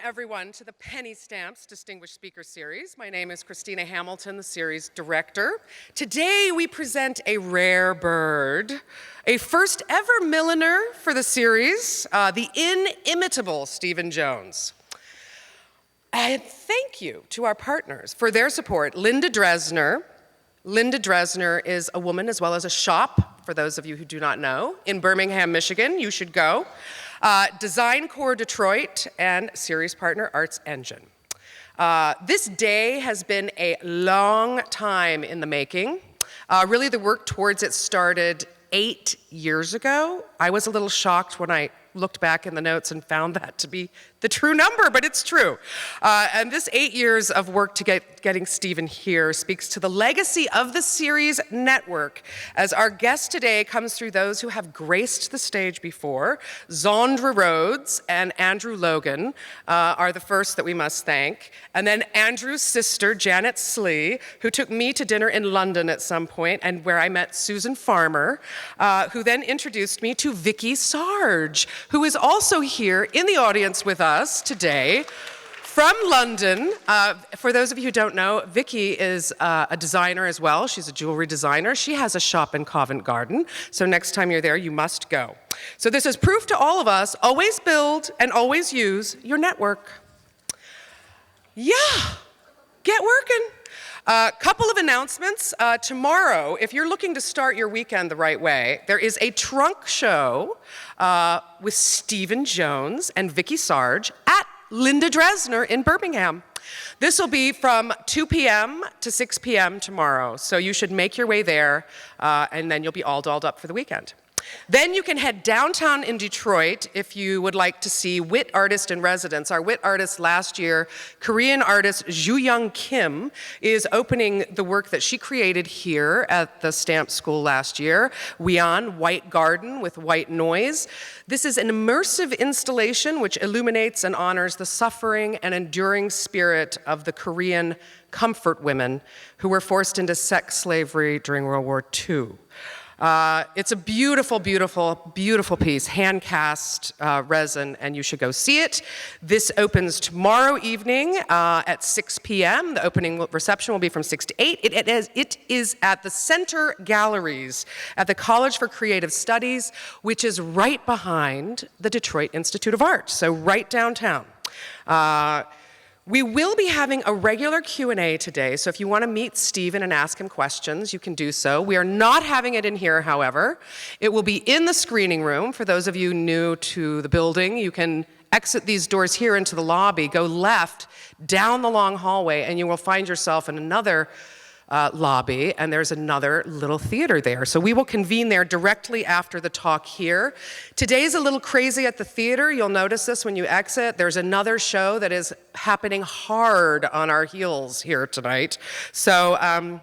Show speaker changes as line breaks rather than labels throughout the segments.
everyone to the Penny Stamps Distinguished Speaker Series. My name is Christina Hamilton, the series director. Today we present a rare bird, a first ever milliner for the series, the inimitable Stephen Jones. And thank you to our partners for their support. Linda Dresner. Linda Dresner is a woman as well as a shop, for those of you who do not know, in Birmingham, Michigan. You should go. Design Core Detroit, and series partner Arts Engine. This day has been a long time in the making. Really, the work towards it started 8 years ago. I was a little shocked when I looked back in the notes and found that to be the true number, but it's true. And this 8 years of work to getting Stephen here speaks to the legacy of the series network, as our guest today comes through those who have graced the stage before. Zandra Rhodes and Andrew Logan are the first that we must thank. And then Andrew's sister, Janet Slee, who took me to dinner in London at some point, and where I met Susan Farmer, who then introduced me to Vicky Sarge, who is also here in the audience with us today from London. For those of you who don't know, Vicky is a designer as well. She's a jewelry designer. She has a shop in Covent Garden, so next time you're there, you must go. So this is proof to all of us: always build and always use your network. Yeah, get working. Couple of announcements. Tomorrow, if you're looking to start your weekend the right way, there is a trunk show with Stephen Jones and Vicky Sarge at Linda Dresner in Birmingham. This will be from 2 p.m. to 6 p.m. tomorrow, so you should make your way there, and then you'll be all dolled up for the weekend. Then you can head downtown in Detroit if you would like to see Wit Artist in Residence. Our Wit Artist last year, Korean artist Joo Young Kim, is opening the work that she created here at the Stamp School last year, Wheon, White Garden with White Noise. This is an immersive installation which illuminates and honors the suffering and enduring spirit of the Korean comfort women who were forced into sex slavery during World War II. It's a beautiful, beautiful, beautiful piece, hand-cast resin, and you should go see it. This opens tomorrow evening at 6 p.m. The opening reception will be from 6 to 8. It is at the Center Galleries at the College for Creative Studies, which is right behind the Detroit Institute of Art, so right downtown. We will be having a regular Q&A today, so if you want to meet Stephen and ask him questions, you can do so. We are not having it in here, however. It will be in the screening room. For those of you new to the building, you can exit these doors here into the lobby, go left, down the long hallway, and you will find yourself in another lobby, and there's another little theater there. So we will convene there directly after the talk here. Today's a little crazy at the theater. You'll notice this when you exit. There's another show that is happening hard on our heels here tonight. So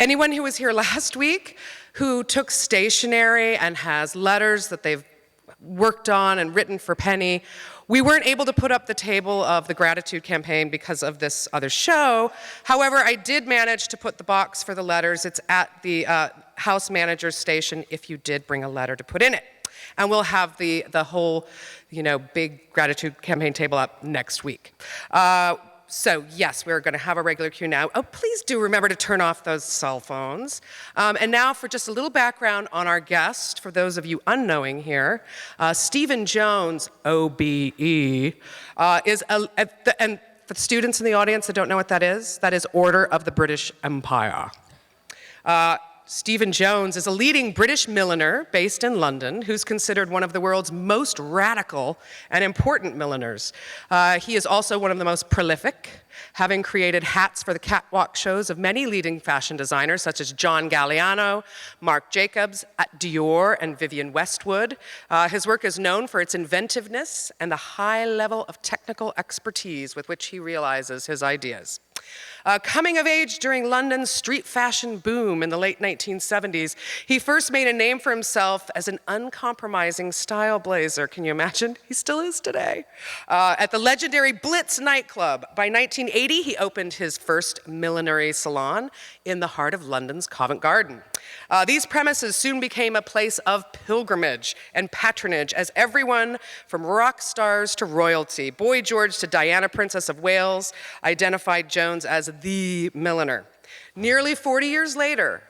anyone who was here last week who took stationery and has letters that they've worked on and written for Penny, we weren't able to put up the table of the gratitude campaign because of this other show. However, I did manage to put the box for the letters. It's at the house manager's station if you did bring a letter to put in it. And we'll have the whole, big gratitude campaign table up next week. So yes, we're going to have a regular queue now. Oh, please do remember to turn off those cell phones. And now for just a little background on our guest, for those of you unknowing here, Stephen Jones, OBE, is, and for the students in the audience that don't know what that is Order of the British Empire. Stephen Jones is a leading British milliner based in London who's considered one of the world's most radical and important milliners. He is also one of the most prolific, having created hats for the catwalk shows of many leading fashion designers such as John Galliano, Marc Jacobs, at Dior, and Vivienne Westwood. His work is known for its inventiveness and the high level of technical expertise with which he realizes his ideas. Coming of age during London's street fashion boom in the late 1970s, he first made a name for himself as an uncompromising style blazer. Can you imagine? He still is today. At the legendary Blitz nightclub. By 1980, he opened his first millinery salon in the heart of London's Covent Garden. These premises soon became a place of pilgrimage and patronage as everyone from rock stars to royalty, Boy George to Diana, Princess of Wales, identified Jones as the milliner. Nearly 40 years later,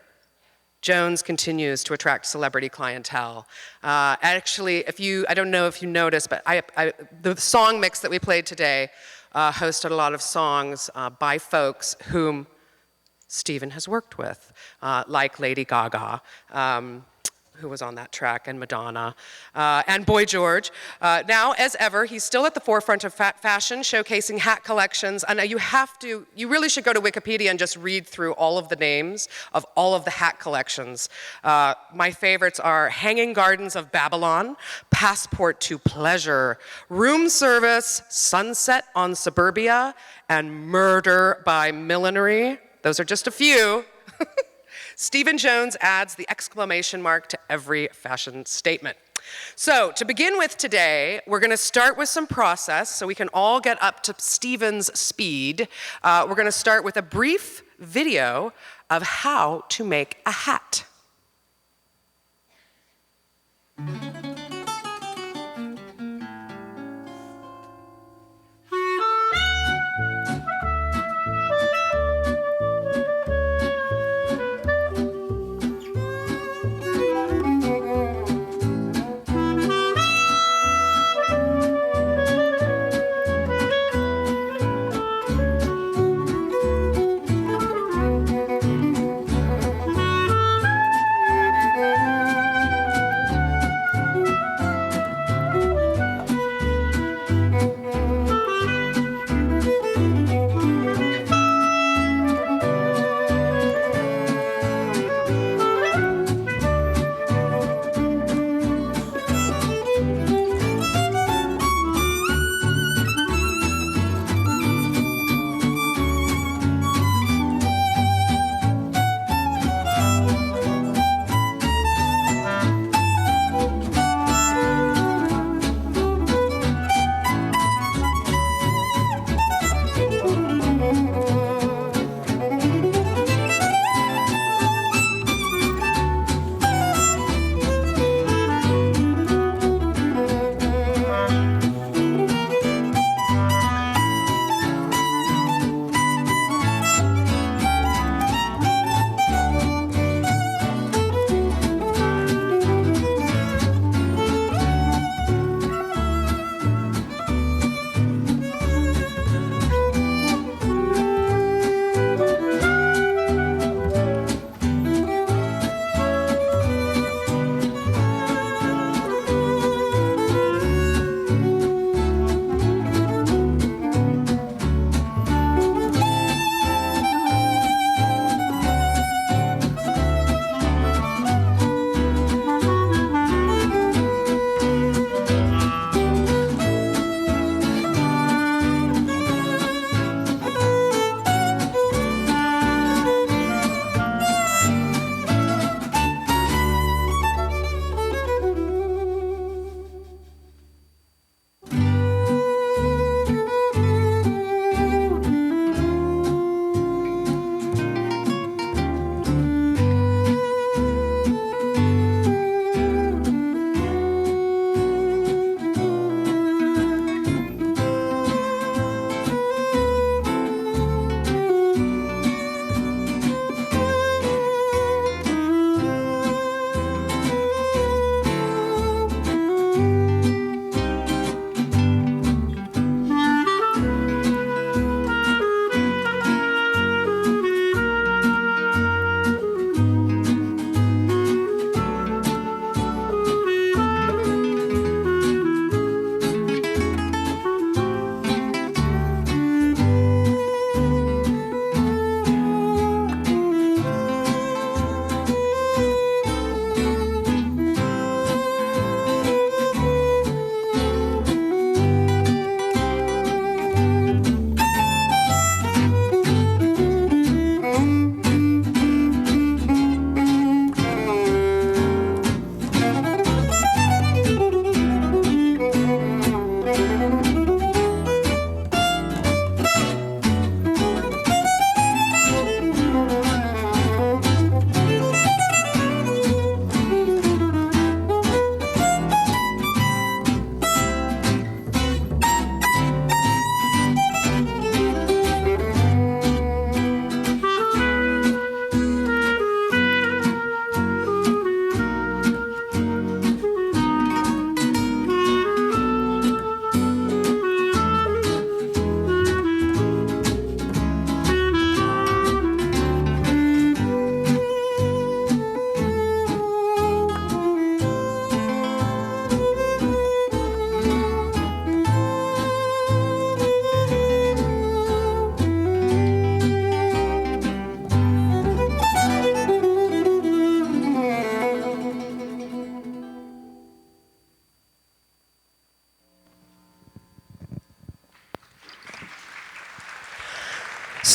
Jones continues to attract celebrity clientele. Actually, I don't know if you noticed, but the song mix that we played today hosted a lot of songs by folks whom Stephen has worked with, like Lady Gaga, who was on that track, and Madonna, and Boy George. Now, as ever, he's still at the forefront of fashion, showcasing hat collections. And you really should go to Wikipedia and just read through all of the names of all of the hat collections. My favorites are Hanging Gardens of Babylon, Passport to Pleasure, Room Service, Sunset on Suburbia, and Murder by Millinery. Those are just a few. Stephen Jones adds the exclamation mark to every fashion statement. So to begin with today, we're going to start with some process so we can all get up to Stephen's speed. We're going to start with a brief video of how to make a hat.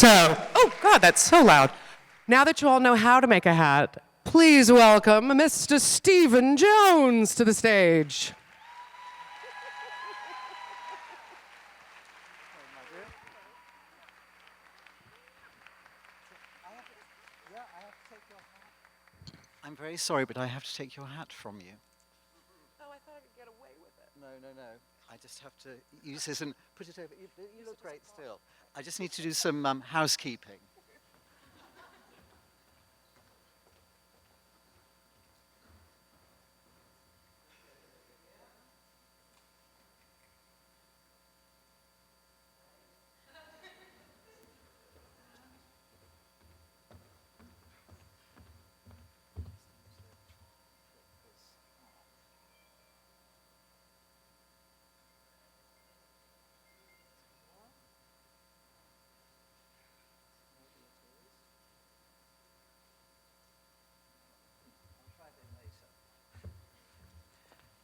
So, oh God, that's so loud. Now that you all know how to make a hat, please welcome Mr. Stephen Jones to the stage.
I'm very sorry, but I have to take your hat from you.
Oh, I thought I could get away with it.
No. I just have to use this and put it over. You look great still. I just need to do some housekeeping.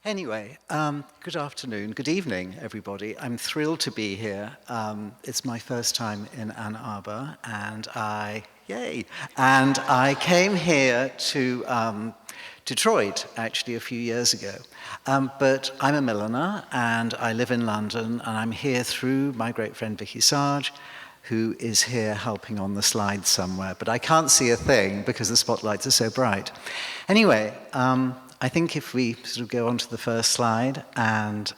Anyway, good afternoon, good evening, everybody. I'm thrilled to be here. It's my first time in Ann Arbor, and I came here to Detroit, actually, a few years ago. But I'm a milliner, and I live in London, and I'm here through my great friend Vicky Sarge, who is here helping on the slides somewhere. But I can't see a thing because the spotlights are so bright. Anyway, I think if we sort of go on to the first slide, and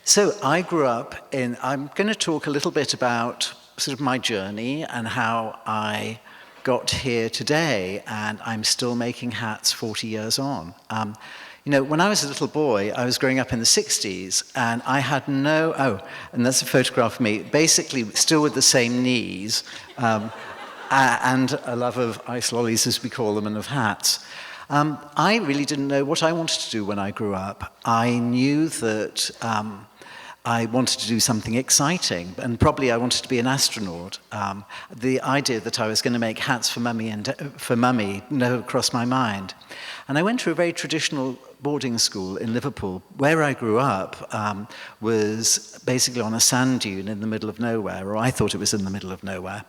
so I grew up I'm going to talk a little bit about sort of my journey and how I got here today, and I'm still making hats 40 years on. You know, when I was a little boy, I was growing up in the 60s, and I had and that's a photograph of me, basically still with the same knees, and a love of ice lollies, as we call them, and of hats. I really didn't know what I wanted to do when I grew up. I knew that I wanted to do something exciting, and probably I wanted to be an astronaut. The idea that I was going to make hats for Mummy never crossed my mind. And I went to a very traditional boarding school in Liverpool. Where I grew up was basically on a sand dune in the middle of nowhere, or I thought it was in the middle of nowhere.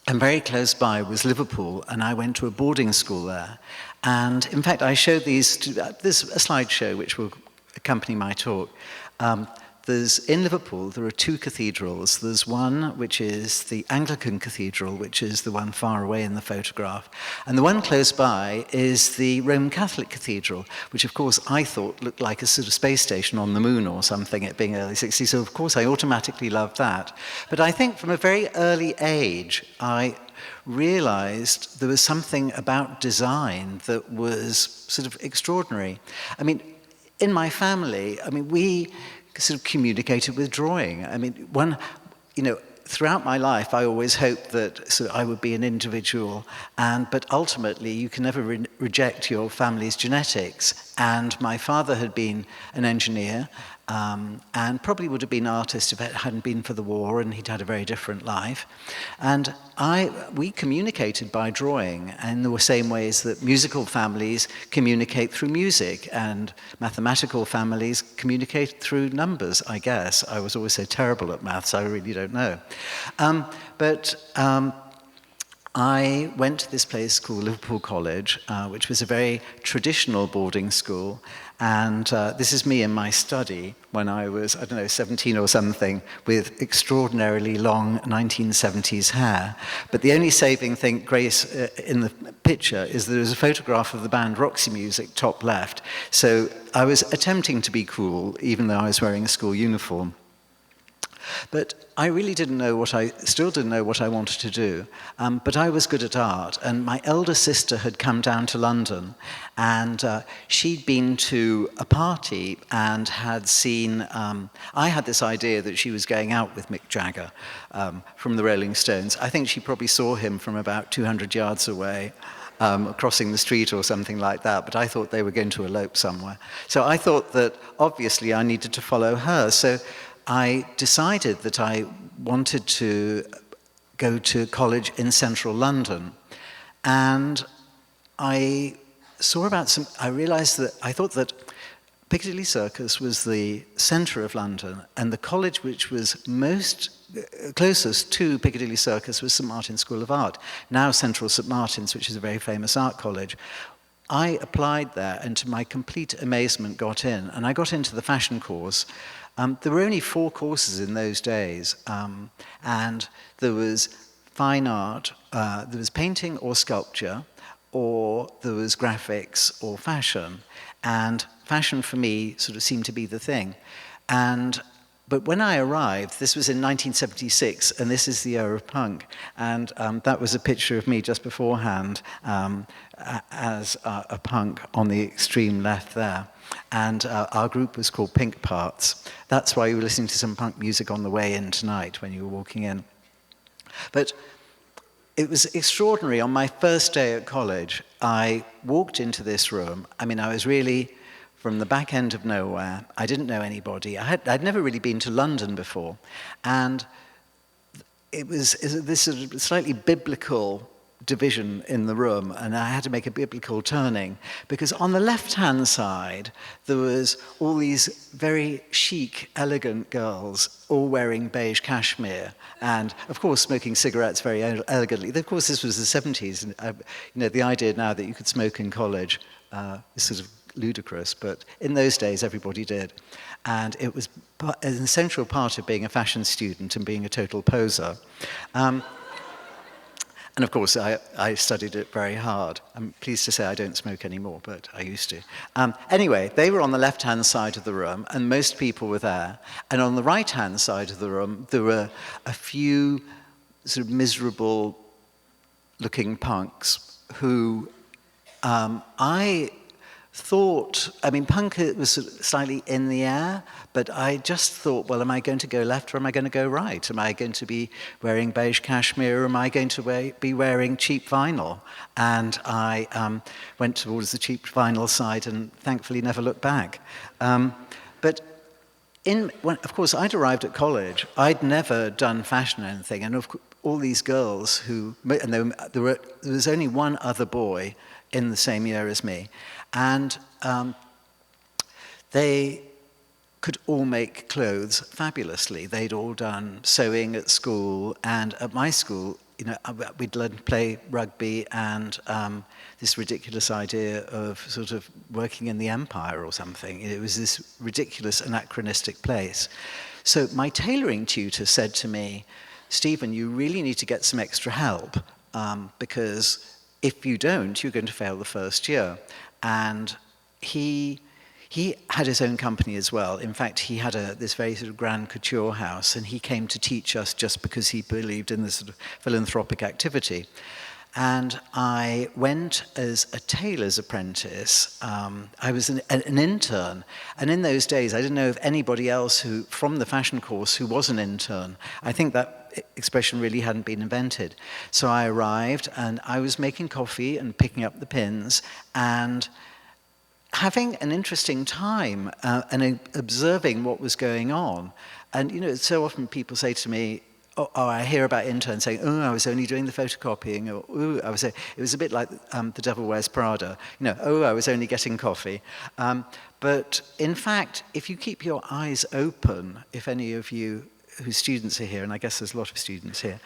And very close by was Liverpool, and I went to a boarding school there. And in fact, I showed these, there's a slideshow which will accompany my talk. In Liverpool, there are two cathedrals. There's one which is the Anglican Cathedral, which is the one far away in the photograph. And the one close by is the Roman Catholic Cathedral, which of course I thought looked like a sort of space station on the moon or something, it being early 60s. So of course I automatically loved that. But I think from a very early age, I realized there was something about design that was sort of extraordinary. I mean, in my family, we sort of communicated with drawing. Throughout my life, I always hoped that I would be an individual, but ultimately you can never reject your family's genetics. And my father had been an engineer, and probably would have been an artist if it hadn't been for the war, and he'd had a very different life. And we communicated by drawing in the same ways that musical families communicate through music, and mathematical families communicate through numbers, I guess. I was always so terrible at maths, I really don't know. I went to this place called Liverpool College, which was a very traditional boarding school. And this is me in my study when I was, 17 or something, with extraordinarily long 1970s hair. But the only saving thing, Grace, in the picture is there's a photograph of the band Roxy Music, top left. So I was attempting to be cool, even though I was wearing a school uniform. But I really still didn't know what I wanted to do, but I was good at art, and my elder sister had come down to London, and she'd been to a party and had seen, I had this idea that she was going out with Mick Jagger from the Rolling Stones. I think she probably saw him from about 200 yards away, crossing the street or something like that, but I thought they were going to elope somewhere. So I thought that obviously I needed to follow her. So I decided that I wanted to go to college in central London. And I realized that I thought that Piccadilly Circus was the center of London, and the college which was most closest to Piccadilly Circus was St Martin's School of Art, now Central St Martin's, which is a very famous art college. I applied there and to my complete amazement got in, and I got into the fashion course. There were only 4 courses in those days, and there was fine art, there was painting or sculpture, or there was graphics or fashion, and fashion for me sort of seemed to be the thing. But when I arrived, this was in 1976, and this is the era of punk, and that was a picture of me just beforehand as a punk on the extreme left there. And our group was called Pink Parts. That's why you were listening to some punk music on the way in tonight when you were walking in. But it was extraordinary. On my first day at college, I walked into this room. I mean, I was really from the back end of nowhere. I didn't know anybody. I'd never really been to London before. And it was this sort of slightly biblical division in the room, and I had to make a biblical turning, because on the left-hand side, there was all these very chic, elegant girls, all wearing beige cashmere, and of course smoking cigarettes very elegantly. Of course, this was the 70s, and the idea now that you could smoke in college is sort of ludicrous, but in those days everybody did. And it was an essential part of being a fashion student and being a total poser. And of course, I studied it very hard. I'm pleased to say I don't smoke anymore, but I used to. Anyway, they were on the left-hand side of the room, and most people were there. And on the right-hand side of the room, there were a few sort of miserable-looking punks who I thought, I mean, punk was slightly in the air, but I just thought, well, am I going to go left or am I going to go right? Am I going to be wearing beige cashmere or am I going to be wearing cheap vinyl? And I went towards the cheap vinyl side and thankfully never looked back. But of course, I'd arrived at college. I'd never done fashion or anything, and all these girls who, and there was only one other boy in the same year as me, and they could all make clothes fabulously. They'd all done sewing at school, and at my school, we'd learn to play rugby, and this ridiculous idea of sort of working in the Empire or something. It was this ridiculous anachronistic place. So my tailoring tutor said to me, Stephen, you really need to get some extra help, because if you don't, you're going to fail the first year. And he had his own company as well. In fact, he had this very sort of grand couture house, and he came to teach us just because he believed in this sort of philanthropic activity. And I went as a tailor's apprentice. I was an intern. And in those days, I didn't know of anybody else from the fashion course who was an intern. I think that expression really hadn't been invented. So I arrived, and I was making coffee and picking up the pins and having an interesting time and observing what was going on. And, so often people say to me, oh, I hear about interns saying, oh, I was only doing the photocopying, or oh, it was a bit like The Devil Wears Prada, oh, I was only getting coffee. But in fact, if you keep your eyes open, if any of you whose students are here, and I guess there's a lot of students here,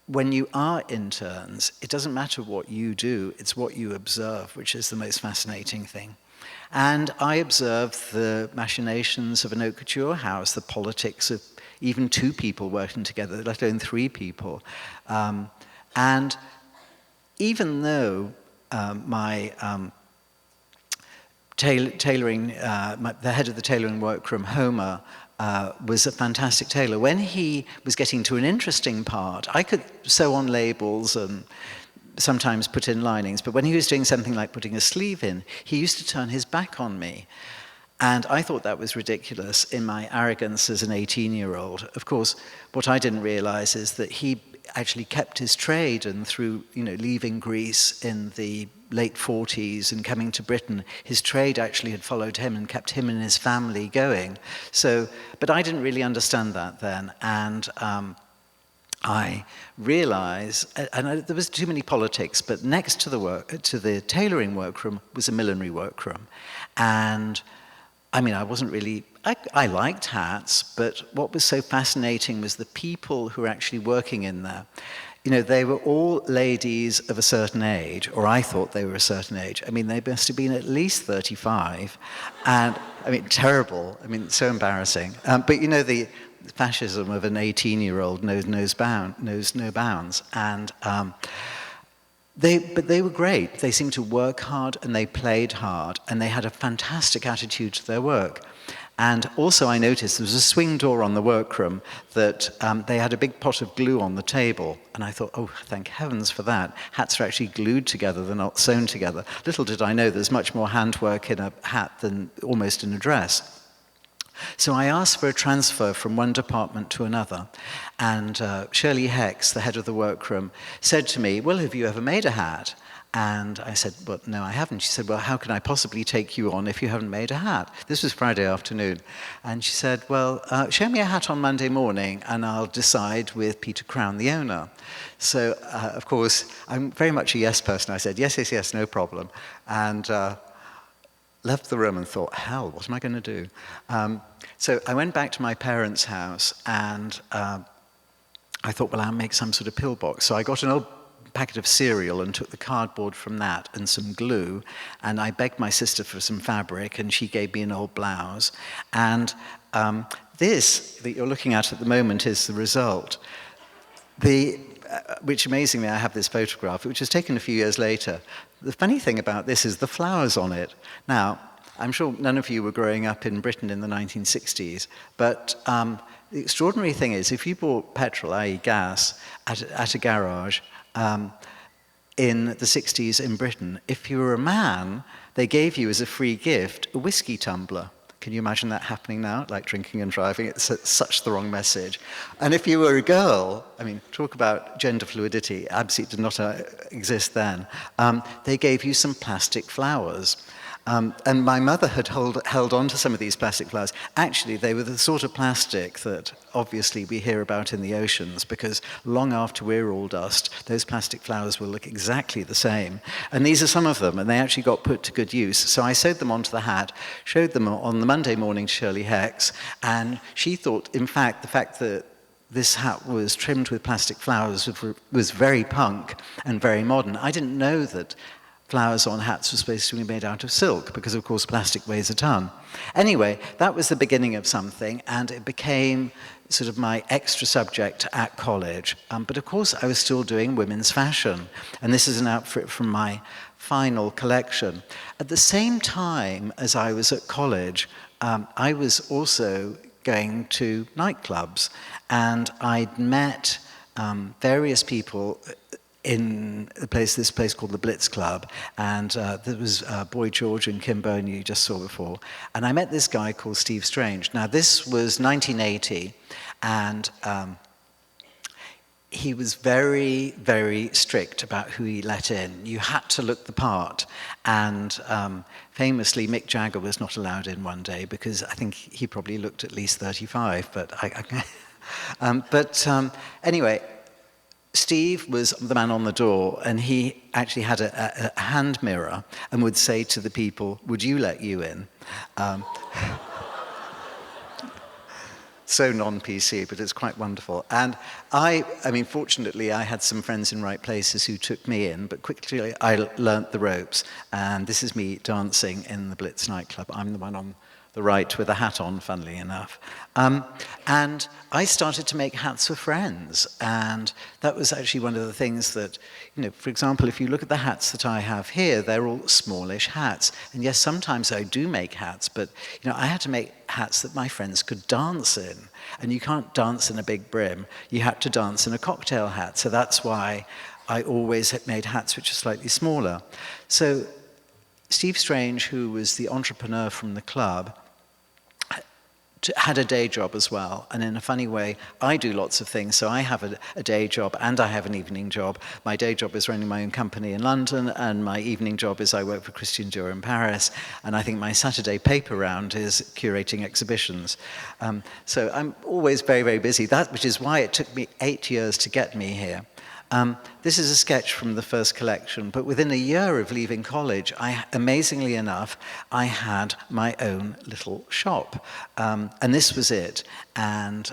when you are interns, it doesn't matter what you do, it's what you observe, which is the most fascinating thing. And I observed the machinations of an haute couture house, the politics of even 2 people working together, let alone 3 people. And even though my the head of the tailoring workroom, Homer, was a fantastic tailor. When he was getting to an interesting part, I could sew on labels and sometimes put in linings, but when he was doing something like putting a sleeve in, he used to turn his back on me. And I thought that was ridiculous in my arrogance as an 18-year-old. Of course, what I didn't realize is that he actually kept his trade, and through, leaving Greece in the late 40s and coming to Britain, his trade actually had followed him and kept him and his family going. So, but I didn't really understand that then, and I realized, there was too many politics, but next to the tailoring workroom was a millinery workroom, and I mean, I wasn't really I liked hats, but what was so fascinating was the people who were actually working in there. You know, they were all ladies of a certain age, or I thought they were a certain age. I mean, they must have been at least 35, and, I mean, terrible. I mean, so embarrassing. But, you know, the fascism of an 18-year-old knows no bounds. And but they were great. They seemed to work hard, and they played hard, and they had a fantastic attitude to their work. And also I noticed there was a swing door on the workroom that they had a big pot of glue on the table. And I thought, oh, thank heavens for that. Hats are actually glued together, they're not sewn together. Little did I know there's much more handwork in a hat than almost in a dress. So I asked for a transfer from one department to another. And Shirley Hex, the head of the workroom, said to me, well, have you ever made a hat? And I said, well, no, I haven't. She said, well, how can I possibly take you on if you haven't made a hat? This was Friday afternoon. And she said, well, show me a hat on Monday morning, and I'll decide with Peter Crown, the owner. So, of course, I'm very much a yes person. I said, yes, yes, yes, no problem. And left the room and thought, hell, what am I going to do? So I went back to my parents' house, and I thought, well, I'll make some sort of pillbox. So I got an old packet of cereal and took the cardboard from that and some glue, and I begged my sister for some fabric, and she gave me an old blouse. And this that you're looking at the moment is the result. Which amazingly, I have this photograph, which was taken a few years later. The funny thing about this is the flowers on it. Now, I'm sure none of you were growing up in Britain in the 1960s, but the extraordinary thing is, if you bought petrol, i.e. gas, at a garage, in the 60s in Britain, if you were a man, they gave you as a free gift a whiskey tumbler. Can you imagine that happening now, like drinking and driving? It's such the wrong message. And if you were a girl, I mean, talk about gender fluidity, absolutely did not exist then, they gave you some plastic flowers. And my mother had held on to some of these plastic flowers. Actually, they were the sort of plastic that obviously we hear about in the oceans, because long after we're all dust, those plastic flowers will look exactly the same. And these are some of them, and they actually got put to good use. So I sewed them onto the hat, showed them on the Monday morning to Shirley Hex, and she thought, in fact, the fact that this hat was trimmed with plastic flowers was very punk and very modern. I didn't know that flowers on hats were supposed to be made out of silk, because of course plastic weighs a ton. Anyway, that was the beginning of something, and it became sort of my extra subject at college. But of course I was still doing women's fashion, and this is an outfit from my final collection. At the same time as I was at college, I was also going to nightclubs, and I'd met various people in this place called the Blitz Club, and there was Boy George and Kim Bone you just saw before, and I met this guy called Steve Strange. Now this was 1980, and he was very, very strict about who he let in. You had to look the part, and famously Mick Jagger was not allowed in one day because I think he probably looked at least 35, but anyway, Steve was the man on the door, and he actually had a hand mirror and would say to the people, would you let you in? So non-PC, but it's quite wonderful. And I mean, fortunately, I had some friends in right places who took me in, but quickly I learnt the ropes. And this is me dancing in the Blitz nightclub. I'm the one on the right with a hat on, funnily enough. And I started to make hats for friends. And that was actually one of the things that, you know, for example, if you look at the hats that I have here, they're all smallish hats. And yes, sometimes I do make hats, but, you know, I had to make hats that my friends could dance in. And you can't dance in a big brim. You had to dance in a cocktail hat. So that's why I always had made hats which are slightly smaller. So Steve Strange, who was the entrepreneur from the club, had a day job as well, and in a funny way, I do lots of things. So I have a day job and I have an evening job. My day job is running my own company in London, and my evening job is I work for Christian Dior in Paris, and I think my Saturday paper round is curating exhibitions. So I'm always very, very busy, which is why it took me 8 years to get me here. This is a sketch from the first collection, but within a year of leaving college, amazingly enough, I had my own little shop. And this was it. And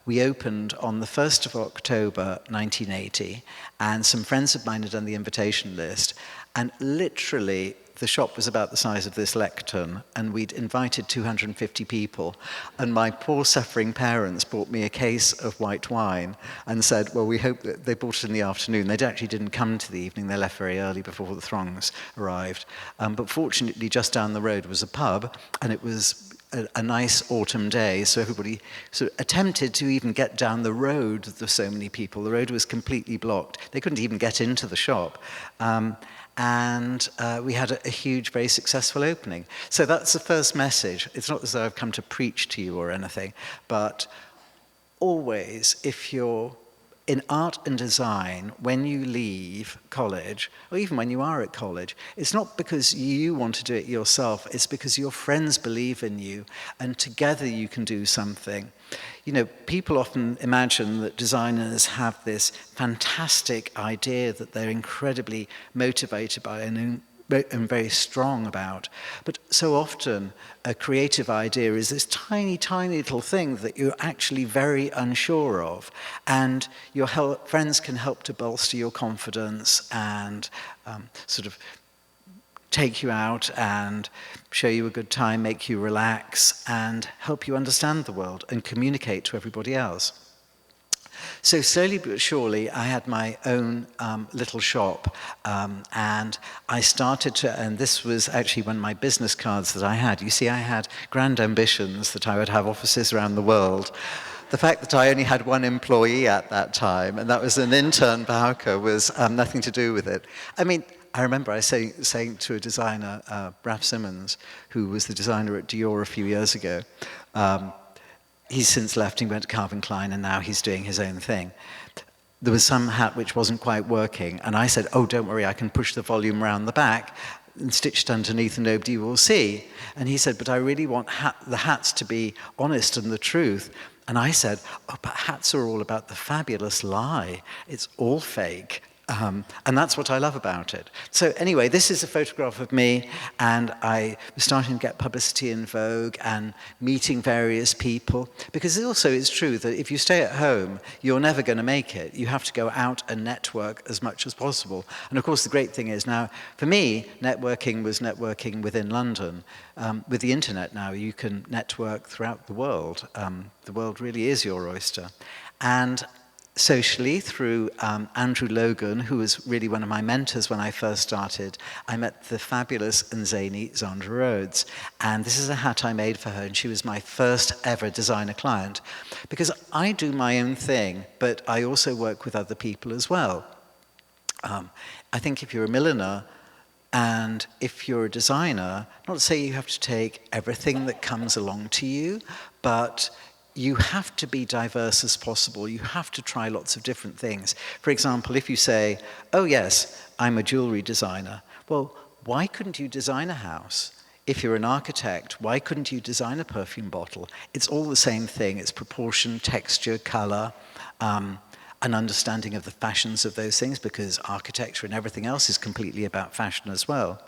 we opened on the 1st of October, 1980, and some friends of mine had done the invitation list, and literally the shop was about the size of this lectern, and we'd invited 250 people. And my poor suffering parents bought me a case of white wine and said, well, we hope that they bought it in the afternoon. They actually didn't come to the evening. They left very early before the throngs arrived. But fortunately, just down the road was a pub, and it was a nice autumn day, so everybody sort of attempted to even get down the road. There were so many people. The road was completely blocked. They couldn't even get into the shop. And we had a huge, very successful opening. So that's the first message. It's not as though I've come to preach to you or anything, but always, if you're in art and design, when you leave college, or even when you are at college, it's not because you want to do it yourself, it's because your friends believe in you, and together you can do something. You know, people often imagine that designers have this fantastic idea that they're incredibly motivated by and very strong about. But so often a creative idea is this tiny, tiny little thing that you're actually very unsure of. And your friends can help to bolster your confidence and sort of take you out and show you a good time, make you relax, and help you understand the world and communicate to everybody else. So slowly but surely, I had my own little shop, and I started to, and this was actually one of my business cards that I had. You see, I had grand ambitions that I would have offices around the world. The fact that I only had one employee at that time, and that was an intern, Bauker, was nothing to do with it. I mean, I remember I saying to a designer, Raf Simons, who was the designer at Dior a few years ago, he's since left, he went to Calvin Klein, and now he's doing his own thing. There was some hat which wasn't quite working, and I said, oh, don't worry, I can push the volume around the back and stitch it underneath and nobody will see. And he said, but I really want the hats to be honest and the truth. And I said, oh, but hats are all about the fabulous lie. It's all fake. And that's what I love about it. So anyway, this is a photograph of me, and I was starting to get publicity in Vogue and meeting various people, because also it's true that if you stay at home, you're never going to make it. You have to go out and network as much as possible. And of course, the great thing is now, for me, networking was networking within London. With the internet now, you can network throughout the world. The world really is your oyster. And socially, through Andrew Logan, who was really one of my mentors when I first started, I met the fabulous and zany Zandra Rhodes. And this is a hat I made for her, and she was my first ever designer client. Because I do my own thing, but I also work with other people as well. I think if you're a milliner, and if you're a designer, not to say you have to take everything that comes along to you, but you have to be diverse as possible. You have to try lots of different things. For example, if you say, oh yes, I'm a jewelry designer, well, why couldn't you design a house? If you're an architect, why couldn't you design a perfume bottle? It's all the same thing. It's proportion, texture, color, an understanding of the fashions of those things, because architecture and everything else is completely about fashion as well.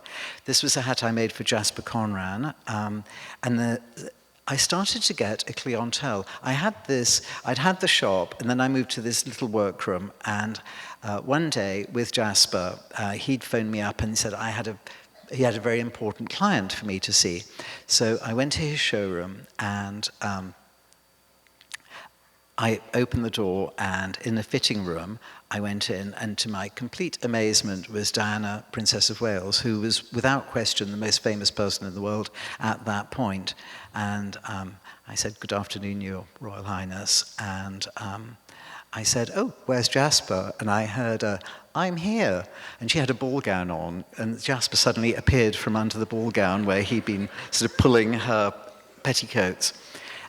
This was a hat I made for Jasper Conran, and I started to get a clientele. I'd had the shop, and then I moved to this little workroom, and one day with Jasper, he'd phoned me up and said he had a very important client for me to see. So I went to his showroom, and I opened the door, and in the fitting room, I went in, and to my complete amazement was Diana, Princess of Wales, who was without question the most famous person in the world at that point. And I said, good afternoon, Your Royal Highness. And I said, oh, where's Jasper? And I heard, I'm here. And she had a ball gown on, and Jasper suddenly appeared from under the ball gown where he'd been sort of pulling her petticoats.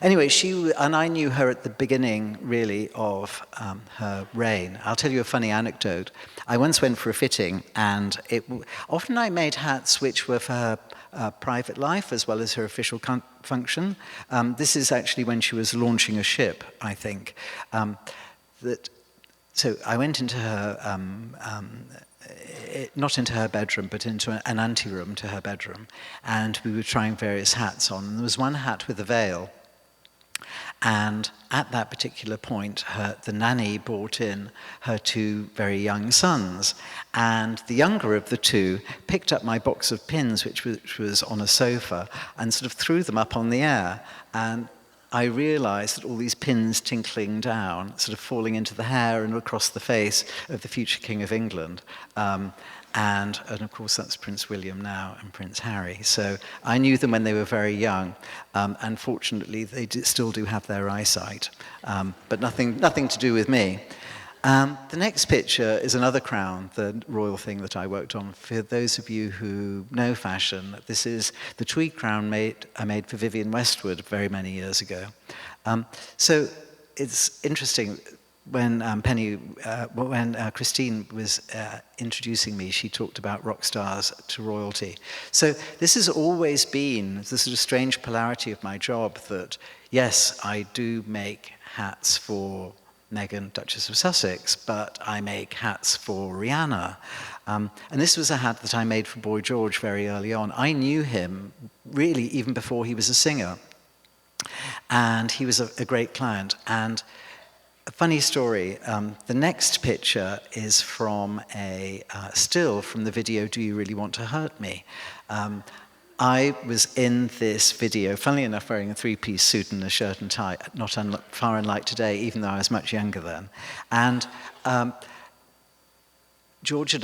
Anyway, and I knew her at the beginning, really, of her reign. I'll tell you a funny anecdote. I once went for a fitting, and often I made hats which were for her private life as well as her official function. This is actually when she was launching a ship, I think. so I went into her, not into her bedroom, but into an anteroom to her bedroom, and we were trying various hats on. And there was one hat with a veil, and at that particular point, the nanny brought in her two very young sons, and the younger of the two picked up my box of pins, which was on a sofa, and sort of threw them up on the air. And I realized that all these pins tinkling down, sort of falling into the hair and across the face of the future King of England. And of course, that's Prince William now and Prince Harry. So I knew them when they were very young. And fortunately, they still do have their eyesight, but nothing to do with me. The next picture is another crown, the royal thing that I worked on. For those of you who know fashion, this is the tweed crown I made for Vivienne Westwood very many years ago. So it's interesting, when Christine was introducing me, she talked about rock stars to royalty. So this has always been the sort of strange polarity of my job that, yes, I do make hats for Meghan, Duchess of Sussex, but I make hats for Rihanna. And this was a hat that I made for Boy George very early on. I knew him really even before he was a singer. And he was a great client. And a funny story, the next picture is from a still from the video, Do You Really Want to Hurt Me? I was in this video, funnily enough, wearing a three-piece suit and a shirt and tie, not far unlike today, even though I was much younger then. And George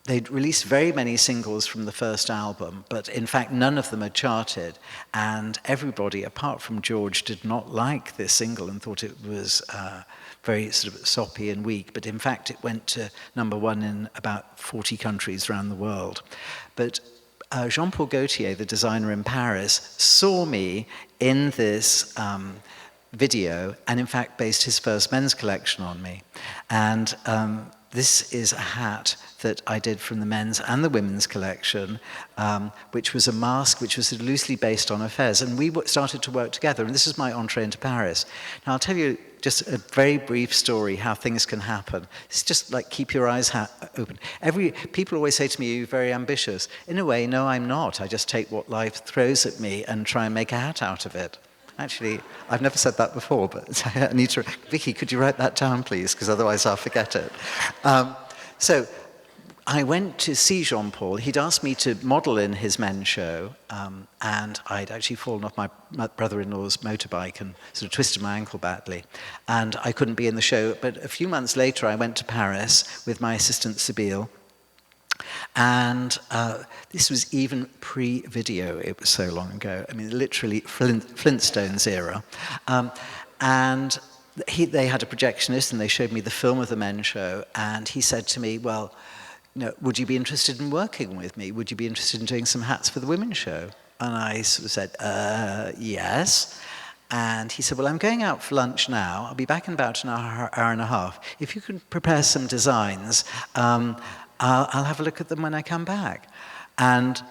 they'd released very many singles from the first album, but in fact none of them had charted, and everybody, apart from George, did not like this single and thought it was very sort of soppy and weak, but in fact it went to #1 in about 40 countries around the world. But Jean-Paul Gaultier, the designer in Paris, saw me in this video and in fact based his first men's collection on me. And this is a hat that I did from the men's and the women's collection, which was a mask which was loosely based on a fez. And we started to work together, and this is my entree into Paris. Now, I'll tell you just a very brief story how things can happen. It's just like keep your eyes open. People always say to me, you're very ambitious. In a way, no, I'm not. I just take what life throws at me and try and make a hat out of it. Actually, I've never said that before, but I need to. Vicky, could you write that down, please? Because otherwise I'll forget it. So I went to see Jean-Paul. He'd asked me to model in his men's show, and I'd actually fallen off my brother-in-law's motorbike and sort of twisted my ankle badly. And I couldn't be in the show. But a few months later, I went to Paris with my assistant, Sibylle. And this was even pre-video, it was so long ago. I mean, literally Flintstones era. And they had a projectionist, and they showed me the film of the men's show, and he said to me, well, would you be interested in working with me? Would you be interested in doing some hats for the women's show? And I sort of said, yes. And he said, well, I'm going out for lunch now. I'll be back in about an hour and a half. If you can prepare some designs, I'll have a look at them when I come back. And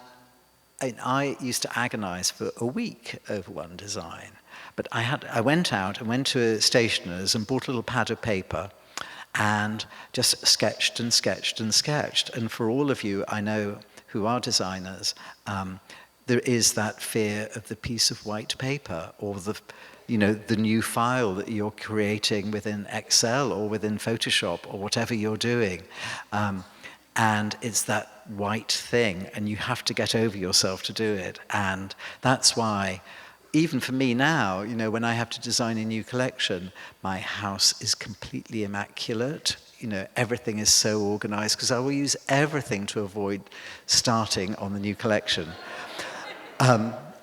I used to agonize for a week over one design. But I went out and went to a stationer's and bought a little pad of paper and just sketched and sketched and sketched. And for all of you I know who are designers, there is that fear of the piece of white paper or the new file that you're creating within Excel or within Photoshop or whatever you're doing. And it's that white thing, and you have to get over yourself to do it. And that's why, even for me now, when I have to design a new collection, my house is completely immaculate. Everything is so organized, because I will use everything to avoid starting on the new collection.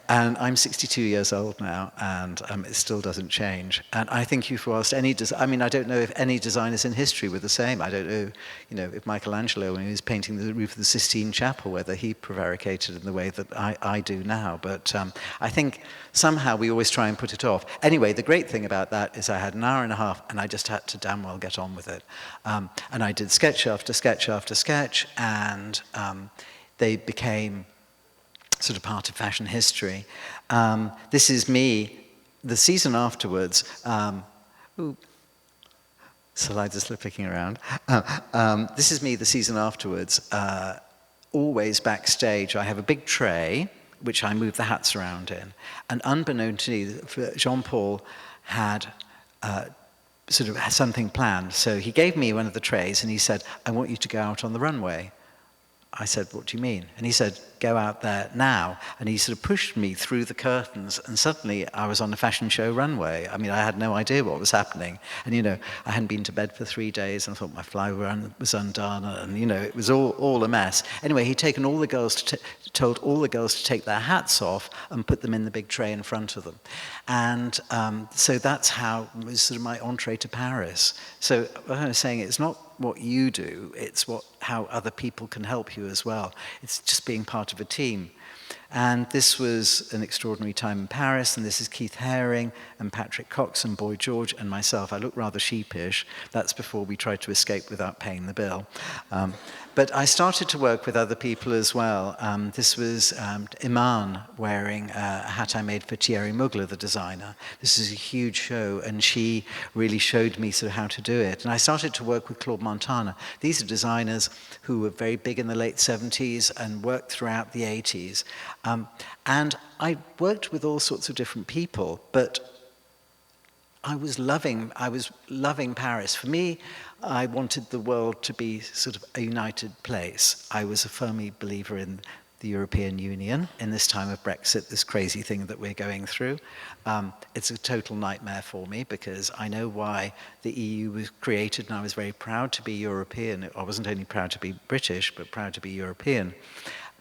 And I'm 62 years old now, and it still doesn't change. And I think if you asked any I don't know if any designers in history were the same. I don't know, if Michelangelo, when he was painting the roof of the Sistine Chapel, whether he prevaricated in the way that I do now. But I think somehow we always try and put it off. Anyway, the great thing about that is I had an hour and a half, and I just had to damn well get on with it. And I did sketch after sketch after sketch, and they became sort of part of fashion history. This is me, the season afterwards. Slides are still flicking around. This is me the season afterwards. Always backstage, I have a big tray, which I move the hats around in. And unbeknown to me, Jean-Paul had sort of something planned. So he gave me one of the trays and he said, I want you to go out on the runway. I said, what do you mean? And he said, go out there now. And he sort of pushed me through the curtains, and suddenly I was on a fashion show runway. I mean, I had no idea what was happening. And, you know, I hadn't been to bed for 3 days, and I thought my fly run was undone, and, you know, it was all a mess. Anyway, he'd taken all the girls told all the girls to take their hats off and put them in the big tray in front of them. And so that's how it was sort of my entree to Paris. So what I was saying, it's not what you do, it's how other people can help you as well. It's just being part of a team. And this was an extraordinary time in Paris, and this is Keith Haring and Patrick Cox and Boy George and myself. I look rather sheepish. That's before we tried to escape without paying the bill. But I started to work with other people as well. This was Iman wearing a hat I made for Thierry Mugler, the designer. This is a huge show, and she really showed me sort of how to do it. And I started to work with Claude Montana. These are designers who were very big in the late 70s and worked throughout the 80s. And I worked with all sorts of different people, but I was loving Paris. For me, I wanted the world to be sort of a united place. I was a firm believer in the European Union in this time of Brexit, this crazy thing that we're going through. It's a total nightmare for me because I know why the EU was created, and I was very proud to be European. I wasn't only proud to be British, but proud to be European.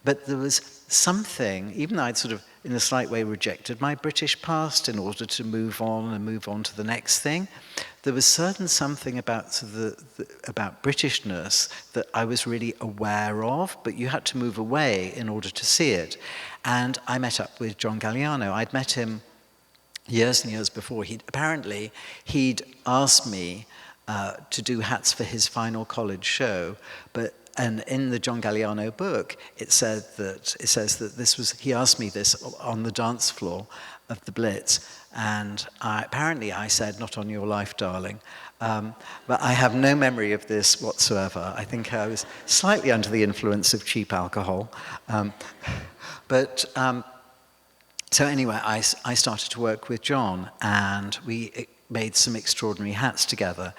But there was something, even though I'd sort of, in a slight way, rejected my British past in order to move on to the next thing, there was certain something about about Britishness that I was really aware of, but you had to move away in order to see it. And I met up with John Galliano. I'd met him years and years before. He'd asked me to do hats for his final college show, and in the John Galliano book, it says that he asked me this on the dance floor of the Blitz, and apparently I said, "Not on your life, darling." But I have no memory of this whatsoever. I think I was slightly under the influence of cheap alcohol. So anyway, I started to work with John, and we made some extraordinary hats together.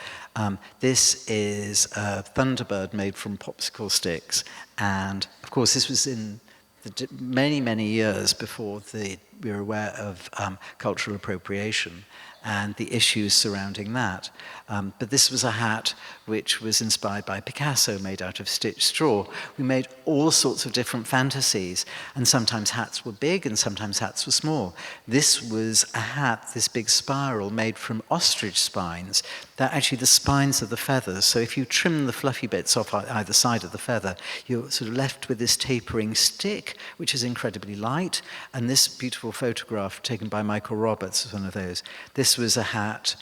This is a Thunderbird made from popsicle sticks, and of course this was in the many years before we were aware of cultural appropriation and the issues surrounding that. But this was a hat which was inspired by Picasso, made out of stitched straw. We made all sorts of different fantasies, and sometimes hats were big and sometimes hats were small. This was a hat, this big spiral, made from ostrich spines. They're actually the spines of the feathers, so if you trim the fluffy bits off either side of the feather, you're sort of left with this tapering stick, which is incredibly light, and this beautiful photograph taken by Michael Roberts is one of those. This was a hat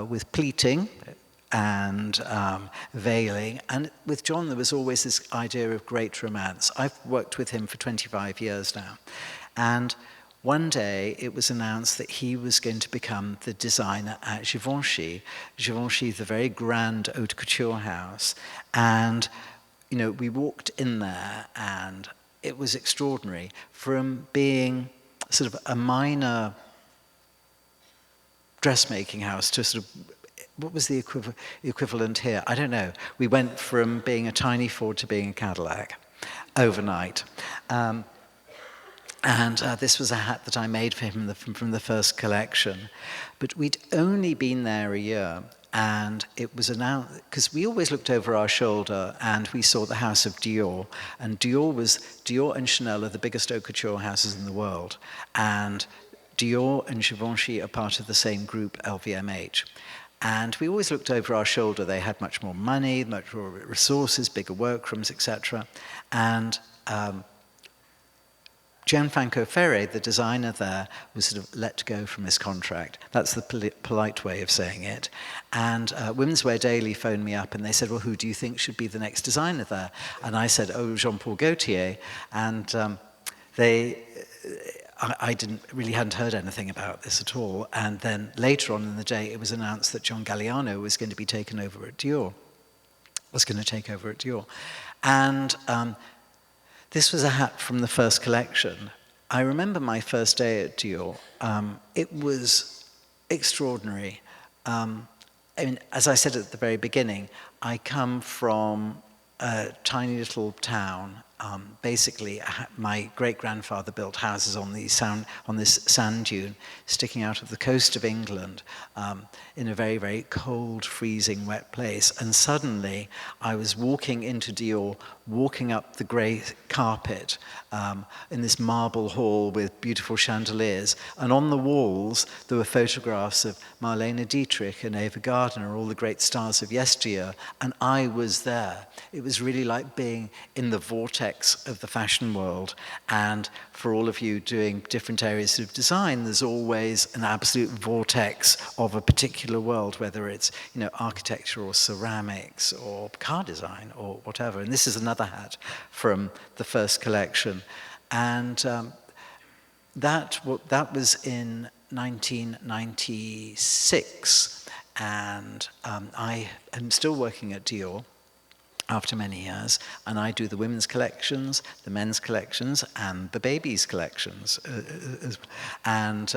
with pleating and veiling, and with John there was always this idea of great romance. I've worked with him for 25 years now, and one day it was announced that he was going to become the designer at Givenchy. Givenchy, the very grand haute couture house, and you know, we walked in there and it was extraordinary. From being sort of a minor dressmaking house to sort of, what was the equivalent here? I don't know. We went from being a tiny Ford to being a Cadillac overnight. And this was a hat that I made for him from the first collection. But we'd only been there a year, and it was announced, because we always looked over our shoulder and we saw the house of Dior, and Dior and Chanel are the biggest haute couture houses in the world, and Dior and Givenchy are part of the same group, LVMH. And we always looked over our shoulder. They had much more money, much more resources, bigger workrooms, etc. And Gianfranco Ferre, the designer there, was sort of let go from his contract. That's the polite way of saying it. And Women's Wear Daily phoned me up and they said, well, who do you think should be the next designer there? And I said, oh, Jean-Paul Gaultier. And I hadn't heard anything about this at all. And then later on in the day, it was announced that John Galliano was going to be taken over at Dior, was going to take over at Dior. And this was a hat from the first collection. I remember my first day at Dior. It was extraordinary. I mean, as I said at the very beginning, I come from a tiny little town. Basically, my great-grandfather built houses on this sand dune sticking out of the coast of England in a very, very cold, freezing, wet place. And suddenly, I was walking into Dior, walking up the grey carpet in this marble hall with beautiful chandeliers. And on the walls, there were photographs of Marlene Dietrich and Ava Gardner, all the great stars of yesteryear. And I was there. It was really like being in the vortex of the fashion world. And for all of you doing different areas of design, there's always an absolute vortex of a particular world, whether it's, you know, architecture or ceramics or car design or whatever. And this is another hat from the first collection. And that was in 1996. And I am still working at Dior after many years, and I do the women's collections, the men's collections, and the babies' collections. And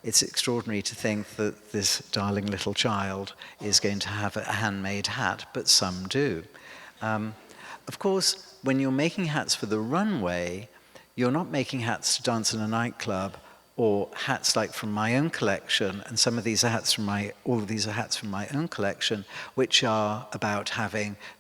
it's extraordinary to think that this darling little child is going to have a handmade hat, but some do. Of course, when you're making hats for the runway, you're not making hats to dance in a nightclub, or hats like from my own collection, and all of these are hats from my own collection, which are about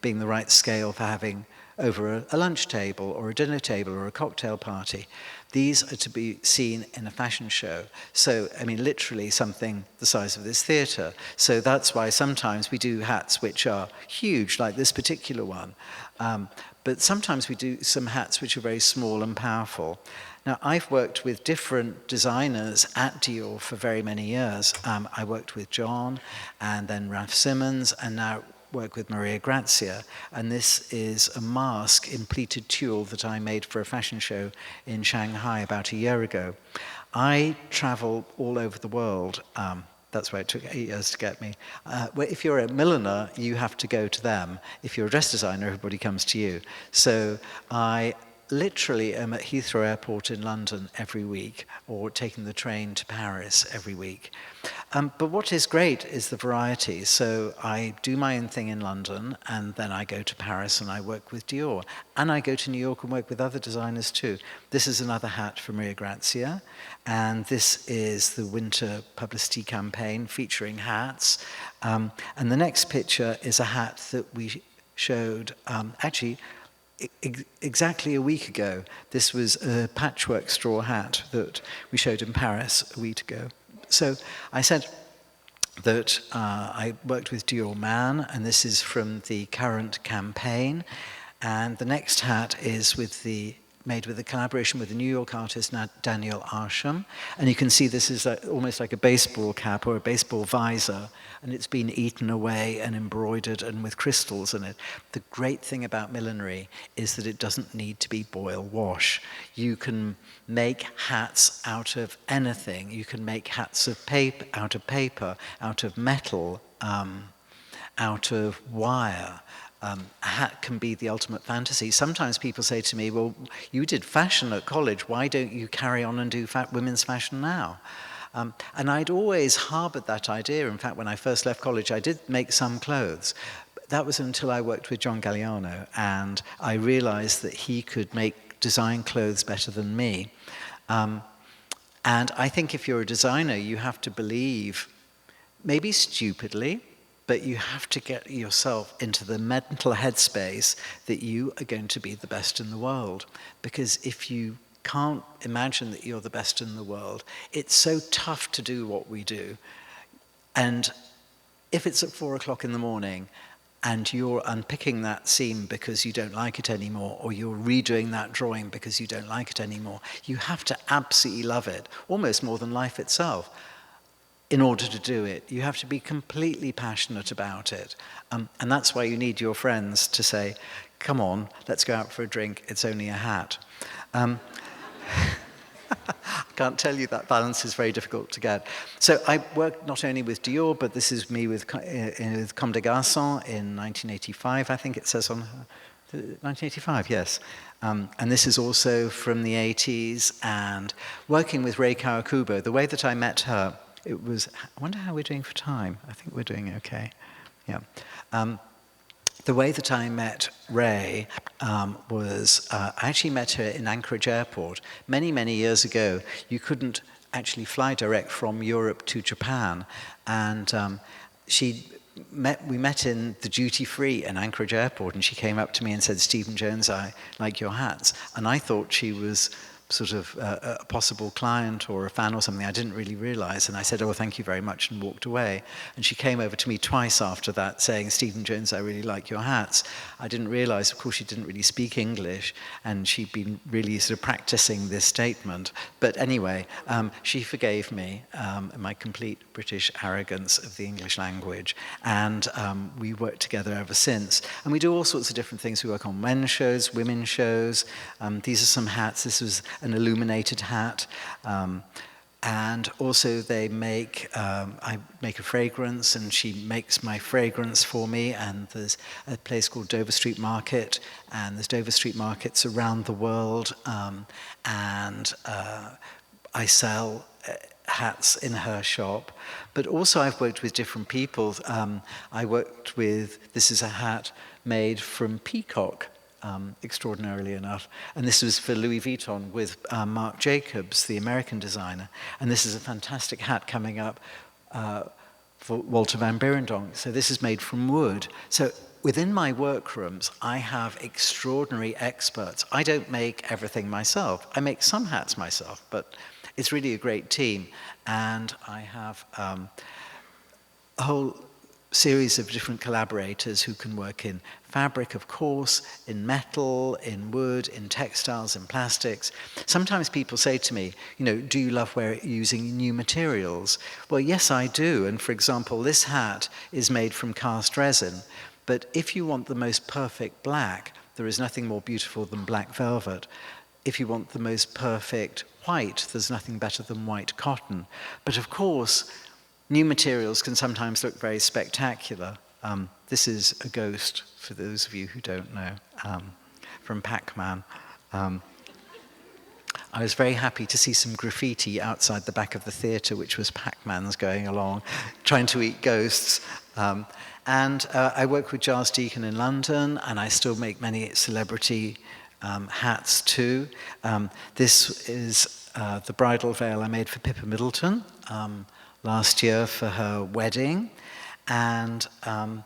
being the right scale for having over a lunch table or a dinner table or a cocktail party. These are to be seen in a fashion show. So, I mean, literally something the size of this theatre. So that's why sometimes we do hats which are huge, like this particular one. But sometimes we do some hats which are very small and powerful. Now, I've worked with different designers at Dior for very many years. I worked with John, and then Ralph Simmons, and now work with Maria Grazia. And this is a mask in pleated tulle that I made for a fashion show in Shanghai about a year ago. I travel all over the world. That's why it took 8 years to get me. Well, if you're a milliner, you have to go to them. If you're a dress designer, everybody comes to you. So I literally am at Heathrow Airport in London every week, or taking the train to Paris every week. But what is great is the variety. So I do my own thing in London, and then I go to Paris and I work with Dior. And I go to New York and work with other designers too. This is another hat for Maria Grazia, and this is the winter publicity campaign featuring hats. And the next picture is a hat that we showed, actually, exactly a week ago. This was a patchwork straw hat that we showed in Paris a week ago. So I said that I worked with Dior Man, and this is from the current campaign. And the next hat is made with a collaboration with the New York artist Daniel Arsham. And you can see this is almost like a baseball cap or a baseball visor, and it's been eaten away and embroidered and with crystals in it. The great thing about millinery is that it doesn't need to be boil wash. You can make hats out of anything. You can make hats of paper, out of metal, out of wire. A hat can be the ultimate fantasy. Sometimes people say to me, well, you did fashion at college, why don't you carry on and do women's fashion now? And I'd always harbored that idea. In fact, when I first left college, I did make some clothes. That was until I worked with John Galliano, and I realized that he could make design clothes better than me. And I think if you're a designer, you have to believe, maybe stupidly, but you have to get yourself into the mental headspace that you are going to be the best in the world. Because if you can't imagine that you're the best in the world, it's so tough to do what we do. And if it's at 4 o'clock in the morning and you're unpicking that seam because you don't like it anymore, or you're redoing that drawing because you don't like it anymore, you have to absolutely love it, almost more than life itself. In order to do it, you have to be completely passionate about it. And that's why you need your friends to say, come on, let's go out for a drink, it's only a hat. I can't tell you that balance is very difficult to get. So I worked not only with Dior, but this is me with Comme des Garçons in 1985, I think it says on her. 1985, yes. And this is also from the 80s. And working with Rei Kawakubo, the way that I met her, it was, I wonder how we're doing for time. I think we're doing okay. Yeah. The way that I met Ray was, I actually met her in Anchorage Airport. Many, many years ago, you couldn't actually fly direct from Europe to Japan. And we met in the duty-free in Anchorage Airport, and she came up to me and said, "Stephen Jones, I like your hats." And I thought she was sort of a possible client or a fan or something. I didn't really realize. And I said, "Oh, thank you very much," and walked away. And she came over to me twice after that saying, "Stephen Jones, I really like your hats." I didn't realize, of course, she didn't really speak English, and she'd been really sort of practicing this statement. But anyway, she forgave me my complete British arrogance of the English language. And we worked together ever since. And we do all sorts of different things. We work on men's shows, women's shows. These are some hats. This was an illuminated hat. And also I make a fragrance, and she makes my fragrance for me. And there's a place called Dover Street Market, and there's Dover Street Markets around the world. And I sell hats in her shop. But also I've worked with different people. I worked with, this is a hat made from peacock. Extraordinarily enough. And this was for Louis Vuitton with Marc Jacobs, the American designer. And this is a fantastic hat coming up for Walter van Beirendonck. So this is made from wood. So within my workrooms, I have extraordinary experts. I don't make everything myself. I make some hats myself, but it's really a great team. And I have a whole series of different collaborators who can work in fabric, of course, in metal, in wood, in textiles, in plastics. Sometimes people say to me, "Do you love using new materials?" Well, yes, I do. And for example, this hat is made from cast resin. But if you want the most perfect black, there is nothing more beautiful than black velvet. If you want the most perfect white, there's nothing better than white cotton. But of course, new materials can sometimes look very spectacular. This is a ghost, for those of you who don't know, from Pac-Man. I was very happy to see some graffiti outside the back of the theatre, which was Pac-Man's going along, trying to eat ghosts. And I work with Giles Deacon in London, and I still make many celebrity hats too. This is the bridal veil I made for Pippa Middleton last year for her wedding. And a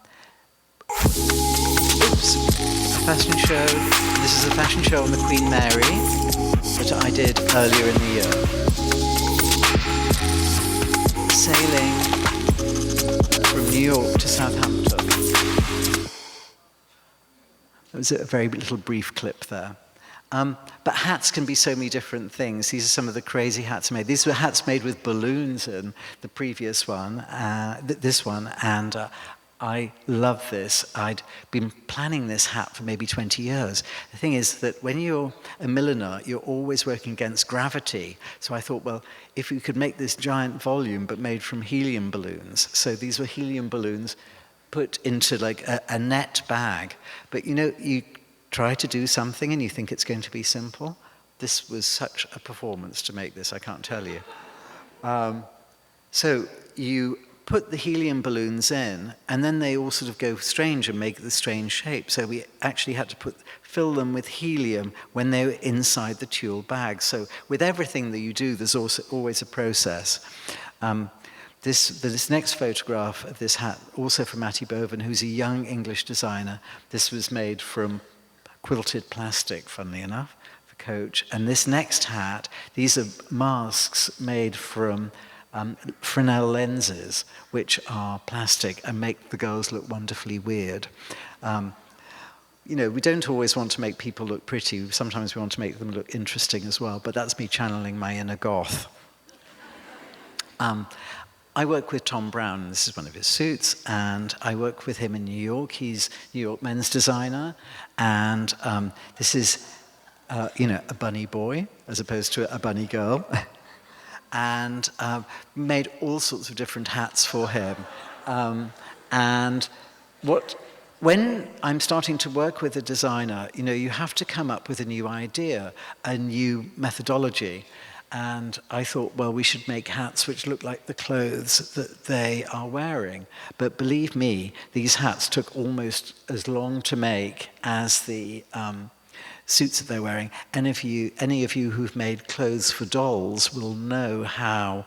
fashion show. This is a fashion show on the Queen Mary that I did earlier in the year. Sailing from New York to Southampton. That was a very little brief clip there. But hats can be so many different things. These are some of the crazy hats made. These were hats made with balloons in the previous one, this one, and I love this. I'd been planning this hat for maybe 20 years. The thing is that when you're a milliner, you're always working against gravity. So I thought, well, if we could make this giant volume but made from helium balloons. So these were helium balloons put into like a net bag. But you try to do something and you think it's going to be simple. This was such a performance to make this, I can't tell you. So you put the helium balloons in, and then they all sort of go strange and make the strange shape. So we actually had to fill them with helium when they were inside the tulle bag. So with everything that you do, there's also always a process. This next photograph of this hat, also from Matty Boven, who's a young English designer. This was made from quilted plastic, funnily enough, for Coach. And this next hat, these are masks made from Fresnel lenses, which are plastic and make the girls look wonderfully weird. We don't always want to make people look pretty. Sometimes we want to make them look interesting as well, but that's me channeling my inner goth. I work with Tom Brown, and this is one of his suits, and I work with him in New York. He's New York men's designer, and this is a bunny boy as opposed to a bunny girl, and made all sorts of different hats for him. And when I'm starting to work with a designer, you have to come up with a new idea, a new methodology. And I thought, well, we should make hats which look like the clothes that they are wearing. But believe me, these hats took almost as long to make as the suits that they're wearing. And any of you who've made clothes for dolls will know how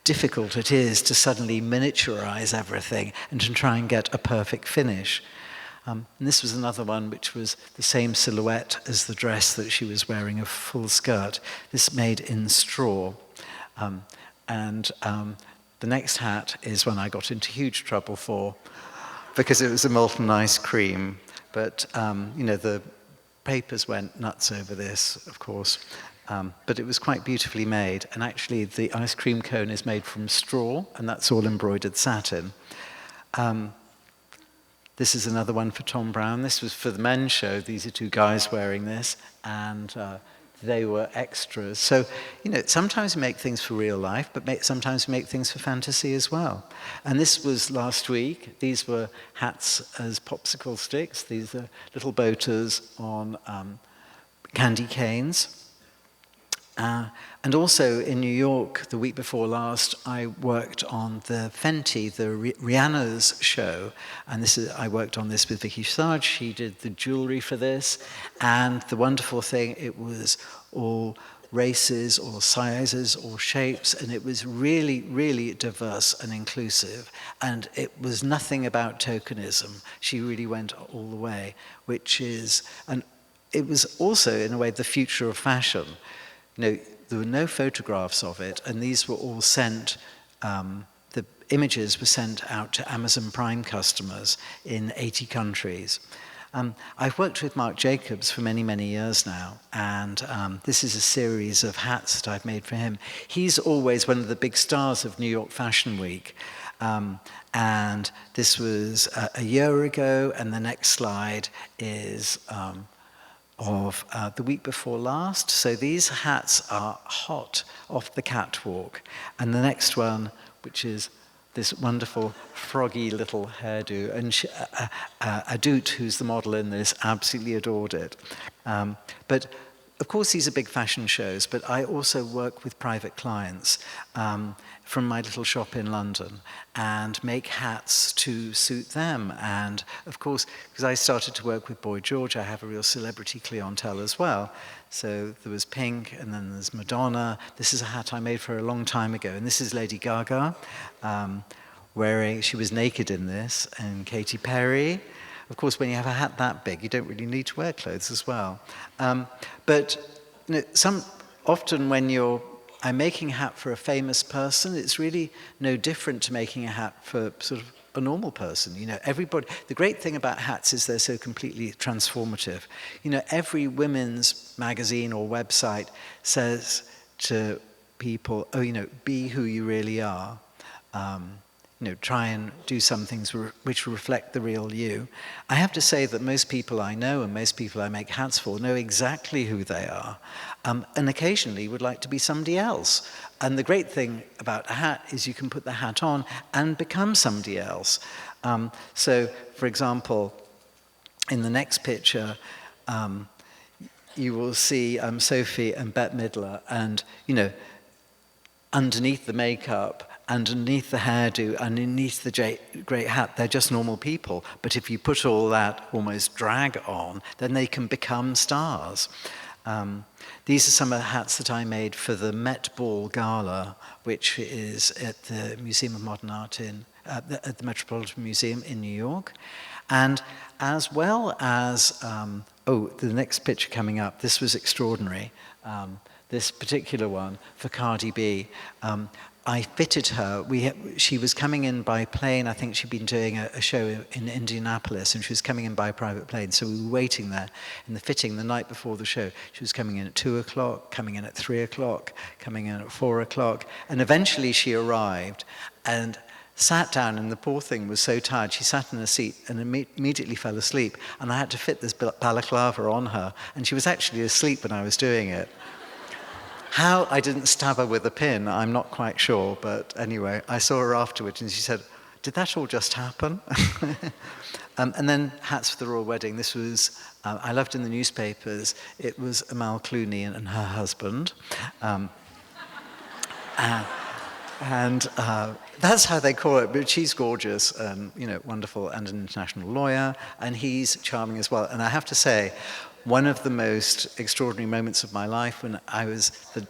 difficult it is to suddenly miniaturize everything and to try and get a perfect finish. And this was another one which was the same silhouette as the dress that she was wearing, a full skirt. This made in straw. The next hat is one I got into huge trouble for because it was a molten ice cream. But, the papers went nuts over this, of course. But it was quite beautifully made. And actually, the ice cream cone is made from straw, and that's all embroidered satin. This is another one for Tom Brown. This was for the men's show. These are two guys wearing this, and they were extras. So, sometimes we make things for real life, but sometimes we make things for fantasy as well. And this was last week. These were hats as popsicle sticks. These are little boaters on candy canes. And also in New York, the week before last, I worked on the Fenty, the Rihanna's show. And I worked on this with Vicky Sarge. She did the jewelry for this. And the wonderful thing, it was all races, all sizes, all shapes. And it was really, really diverse and inclusive. And it was nothing about tokenism. She really went all the way, and it was also, in a way, the future of fashion. There were no photographs of it, and these were all sent, the images were sent out to Amazon Prime customers in 80 countries. I've worked with Marc Jacobs for many, many years now, and this is a series of hats that I've made for him. He's always one of the big stars of New York Fashion Week. And this was a year ago, and the next slide is of the week before last. So these hats are hot off the catwalk. And the next one, which is this wonderful froggy little hairdo. And Adut, who's the model in this, absolutely adored it. But of course, these are big fashion shows, but I also work with private clients from my little shop in London and make hats to suit them. And of course, because I started to work with Boy George, I have a real celebrity clientele as well. So there was Pink, and then there's Madonna. This is a hat I made for her a long time ago, and this is Lady Gaga she was naked in this, and Katy Perry. Of course, when you have a hat that big, you don't really need to wear clothes as well. But often when I'm making a hat for a famous person, it's really no different to making a hat for sort of a normal person. The great thing about hats is they're so completely transformative. Every women's magazine or website says to people, be who you really are. Try and do some things which reflect the real you. I have to say that most people I know and most people I make hats for know exactly who they are, and occasionally would like to be somebody else. And the great thing about a hat is you can put the hat on and become somebody else. So, for example, in the next picture, you will see Sophie and Bette Midler, and underneath the makeup, underneath the hairdo, underneath the great hat, they're just normal people. But if you put all that almost drag on, then they can become stars. These are some of the hats that I made for the Met Ball Gala, which is at the Museum of Modern Art at the Metropolitan Museum in New York. And as well as, the next picture coming up, this was extraordinary. This particular one for Cardi B. I fitted her. She was coming in by plane. I think she'd been doing a show in Indianapolis, and she was coming in by private plane. So we were waiting there in the fitting the night before the show. She was coming in at 2 o'clock, coming in at 3 o'clock, coming in at 4 o'clock. And eventually she arrived. And sat down, and the poor thing was so tired, she sat in a seat and immediately fell asleep, and I had to fit this balaclava on her, and she was actually asleep when I was doing it. How I didn't stab her with a pin, I'm not quite sure, but anyway, I saw her afterwards, and she said, "Did that all just happen?" And then Hats for the Royal Wedding. This was, I loved in the newspapers, it was Amal Clooney and her husband. And that's how they call it, but she's gorgeous and, wonderful, and an international lawyer, and he's charming as well. And I have to say, one of the most extraordinary moments of my life when I was, the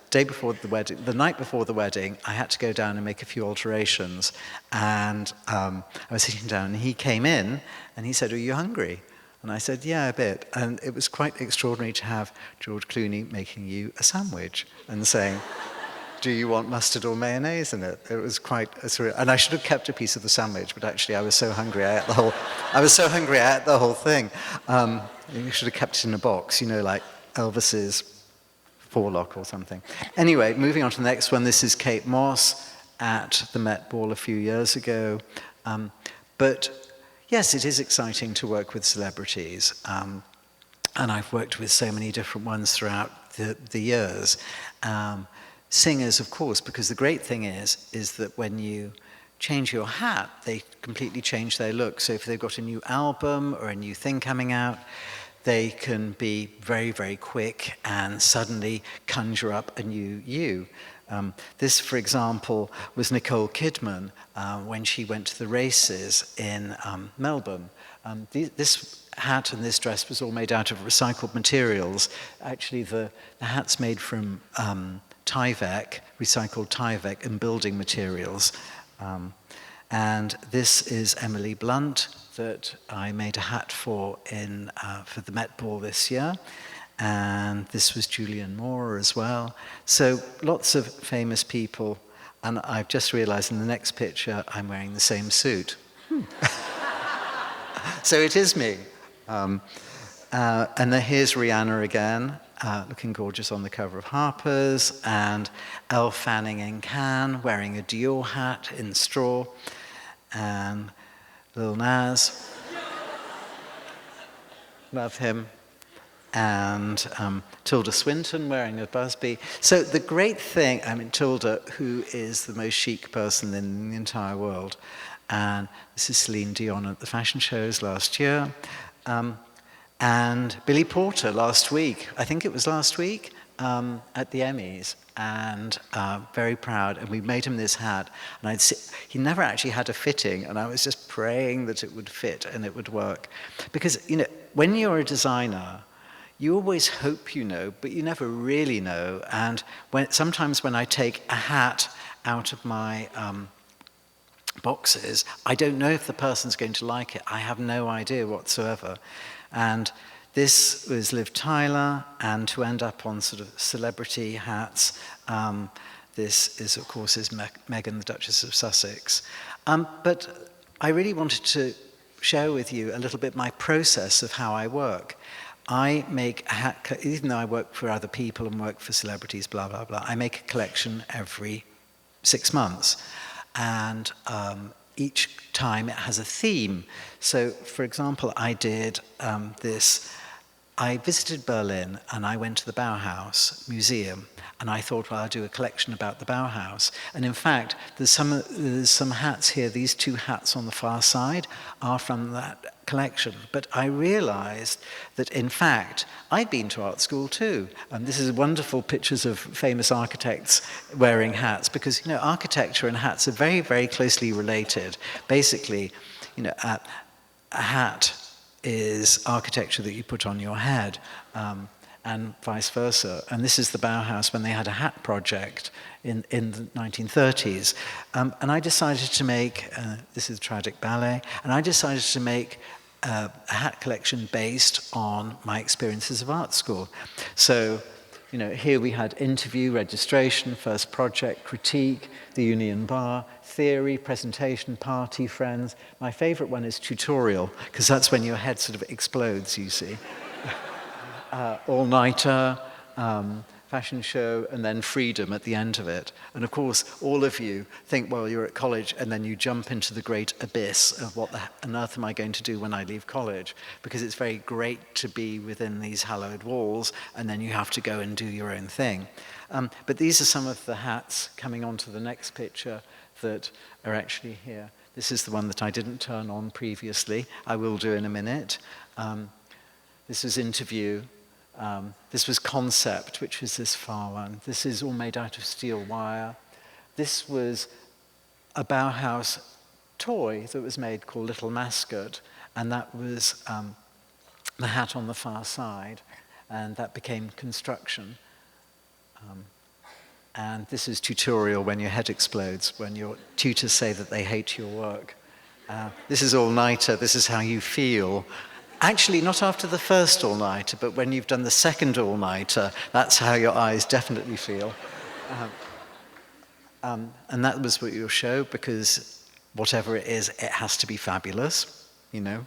night before the wedding, I had to go down and make a few alterations, and I was sitting down, and he came in, and he said, "Are you hungry?" And I said, "Yeah, a bit." And it was quite extraordinary to have George Clooney making you a sandwich and saying, "Do you want mustard or mayonnaise in it?" It was quite surreal. And I should have kept a piece of the sandwich, but actually I was so hungry I ate the whole thing. You should have kept it in a box, like Elvis's forelock or something. Anyway, moving on to the next one. This is Kate Moss at the Met Ball a few years ago. But yes, it is exciting to work with celebrities. And I've worked with so many different ones throughout the years. Singers, of course, because the great thing is that when you change your hat, they completely change their look. So if they've got a new album or a new thing coming out, they can be very, very quick and suddenly conjure up a new you. This, for example, was Nicole Kidman when she went to the races in Melbourne. This hat and this dress was all made out of recycled materials. Actually, the hat's made from Tyvek, recycled Tyvek, and building materials. And this is Emily Blunt that I made a hat for for the Met Ball this year. And this was Julianne Moore as well. So lots of famous people. And I've just realized in the next picture, I'm wearing the same suit. So it is me. And then here's Rihanna again, looking gorgeous on the cover of Harper's, and Elle Fanning in Cannes, wearing a Dior hat in straw, and Lil Nas, love him, and Tilda Swinton wearing a Busby. So the great thing, Tilda, who is the most chic person in the entire world, and this is Celine Dion at the fashion shows last year. And Billy Porter last week, I think it was last week, at the Emmys, and very proud. And we made him this hat, and he never actually had a fitting, and I was just praying that it would fit and it would work. Because, when you're a designer, you always hope you know, but you never really know. And sometimes when I take a hat out of my boxes, I don't know if the person's going to like it. I have no idea whatsoever. And this was Liv Tyler, and to end up on sort of celebrity hats, this is, of course, Meghan, the Duchess of Sussex. But I really wanted to share with you a little bit my process of how I work. I make a hat, even though I work for other people and work for celebrities, blah, blah, blah, I make a collection every 6 months. And each time it has a theme. So, for example, I did this. I visited Berlin and I went to the Bauhaus Museum, and I thought, well, I'll do a collection about the Bauhaus. And in fact, there's some hats here. These 2 hats on the far side are from that collection. But I realized that, in fact, I'd been to art school too. And this is wonderful pictures of famous architects wearing hats, because, architecture and hats are very, very closely related. Basically, a hat is architecture that you put on your head, and vice versa. And this is the Bauhaus when they had a hat project in the 1930s. And I decided to make, this is Tragic Ballet, and I decided to make a hat collection based on my experiences of art school. So, here we had interview, registration, first project, critique, the Union Bar, theory, presentation, party, friends. My favorite one is tutorial, because that's when your head sort of explodes, you see. All-nighter, fashion show, and then freedom at the end of it. And of course, all of you think, well, you're at college, and then you jump into the great abyss of what on earth am I going to do when I leave college? Because it's very great to be within these hallowed walls, and then you have to go and do your own thing. But these are some of the hats coming on to the next picture that are actually here. This is the one that I didn't turn on previously. I will do in a minute. This was interview. This was concept, which was this far one. This is all made out of steel wire. This was a Bauhaus toy that was made called Little Mascot, and that was the hat on the far side, and that became construction. And this is tutorial when your head explodes, when your tutors say that they hate your work. This is all-nighter, this is how you feel. Actually, not after the first all-nighter, but when you've done the second all-nighter, that's how your eyes definitely feel. And that was what you'll show, because whatever it is, it has to be fabulous. You know,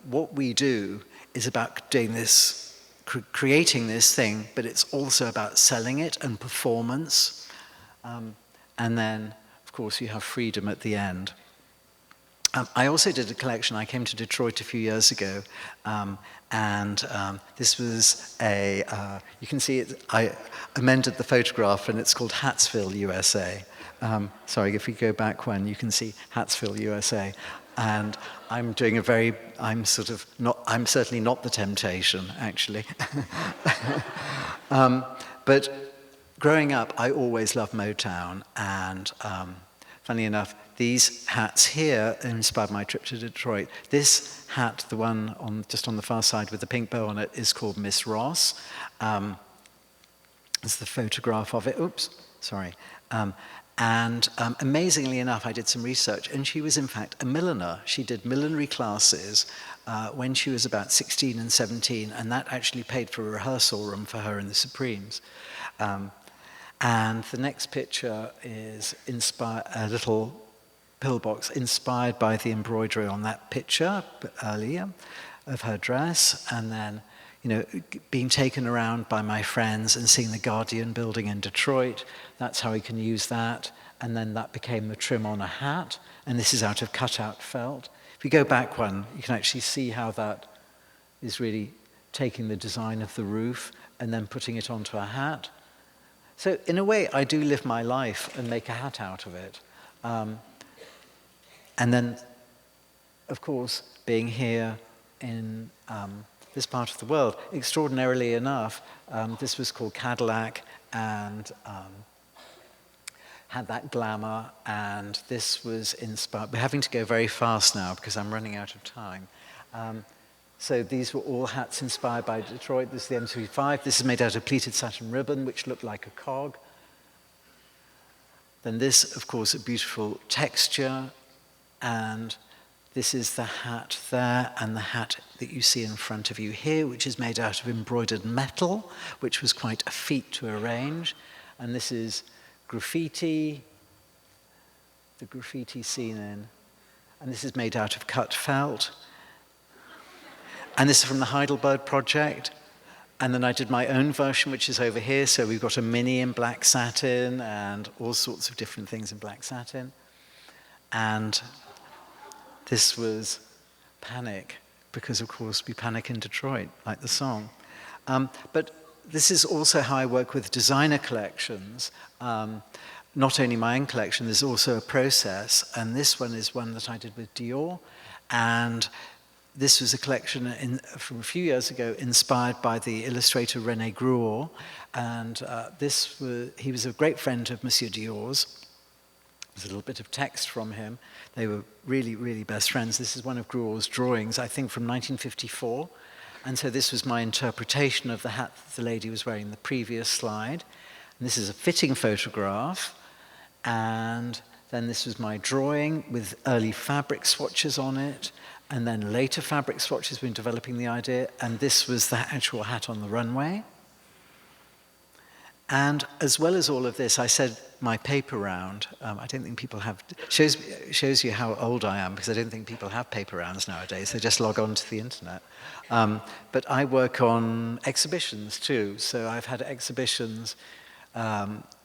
what we do is about doing this, creating this thing, but it's also about selling it and performance. And then, of course, you have freedom at the end. I also did a collection. I came to Detroit a few years ago, and this was you can see it, I amended the photograph, and it's called Hatsville, USA. Sorry, if we go back one, you can see Hatsville, USA. And I'm doing I'm certainly not the Temptation, actually. But growing up, I always loved Motown, and funny enough, these hats here inspired my trip to Detroit. This hat, the one just on the far side with the pink bow on it, is called Miss Ross. It's the photograph of it. Oops, sorry. And amazingly enough, I did some research, and she was in fact a milliner. She did millinery classes when she was about 16 and 17, and that actually paid for a rehearsal room for her in the Supremes. And the next picture is a little pillbox inspired by the embroidery on that picture earlier of her dress, and then, you know, being taken around by my friends and seeing the Guardian building in Detroit. That's how we can use that. And then that became the trim on a hat, and this is out of cutout felt. If you go back one, you can actually see how that is really taking the design of the roof and then putting it onto a hat. So in a way, I do live my life and make a hat out of it. And then, of course, being here in this part of the world, extraordinarily enough, this was called Cadillac and had that glamour, and this was inspired. We're having to go very fast now because I'm running out of time. So these were all hats inspired by Detroit. This is the M35. This is made out of pleated satin ribbon, which looked like a cog. Then this, of course, a beautiful texture. And this is the hat there, and the hat that you see in front of you here, which is made out of embroidered metal, which was quite a feat to arrange. And this is graffiti, the graffiti scene in. And this is made out of cut felt. And this is from the Heidelberg project. And then I did my own version, which is over here. So we've got a mini in black satin and all sorts of different things in black satin. And this was Panic, because of course we panic in Detroit, like the song. But this is also how I work with designer collections. Not only my own collection, there's also a process. And this one is one that I did with Dior. And this was a collection from a few years ago inspired by the illustrator René Gruor. And he was a great friend of Monsieur Dior's. There's a little bit of text from him. They were really, really best friends. This is one of Gruor's drawings, I think from 1954. And so this was my interpretation of the hat that the lady was wearing in the previous slide. And this is a fitting photograph. And then this was my drawing with early fabric swatches on it. And then later fabric swatches when developing the idea. And this was the actual hat on the runway. And as well as all of this, I said my paper round. I don't think people have, shows you how old I am, because I don't think people have paper rounds nowadays. They just log on to the internet. But I work on exhibitions too. So I've had exhibitions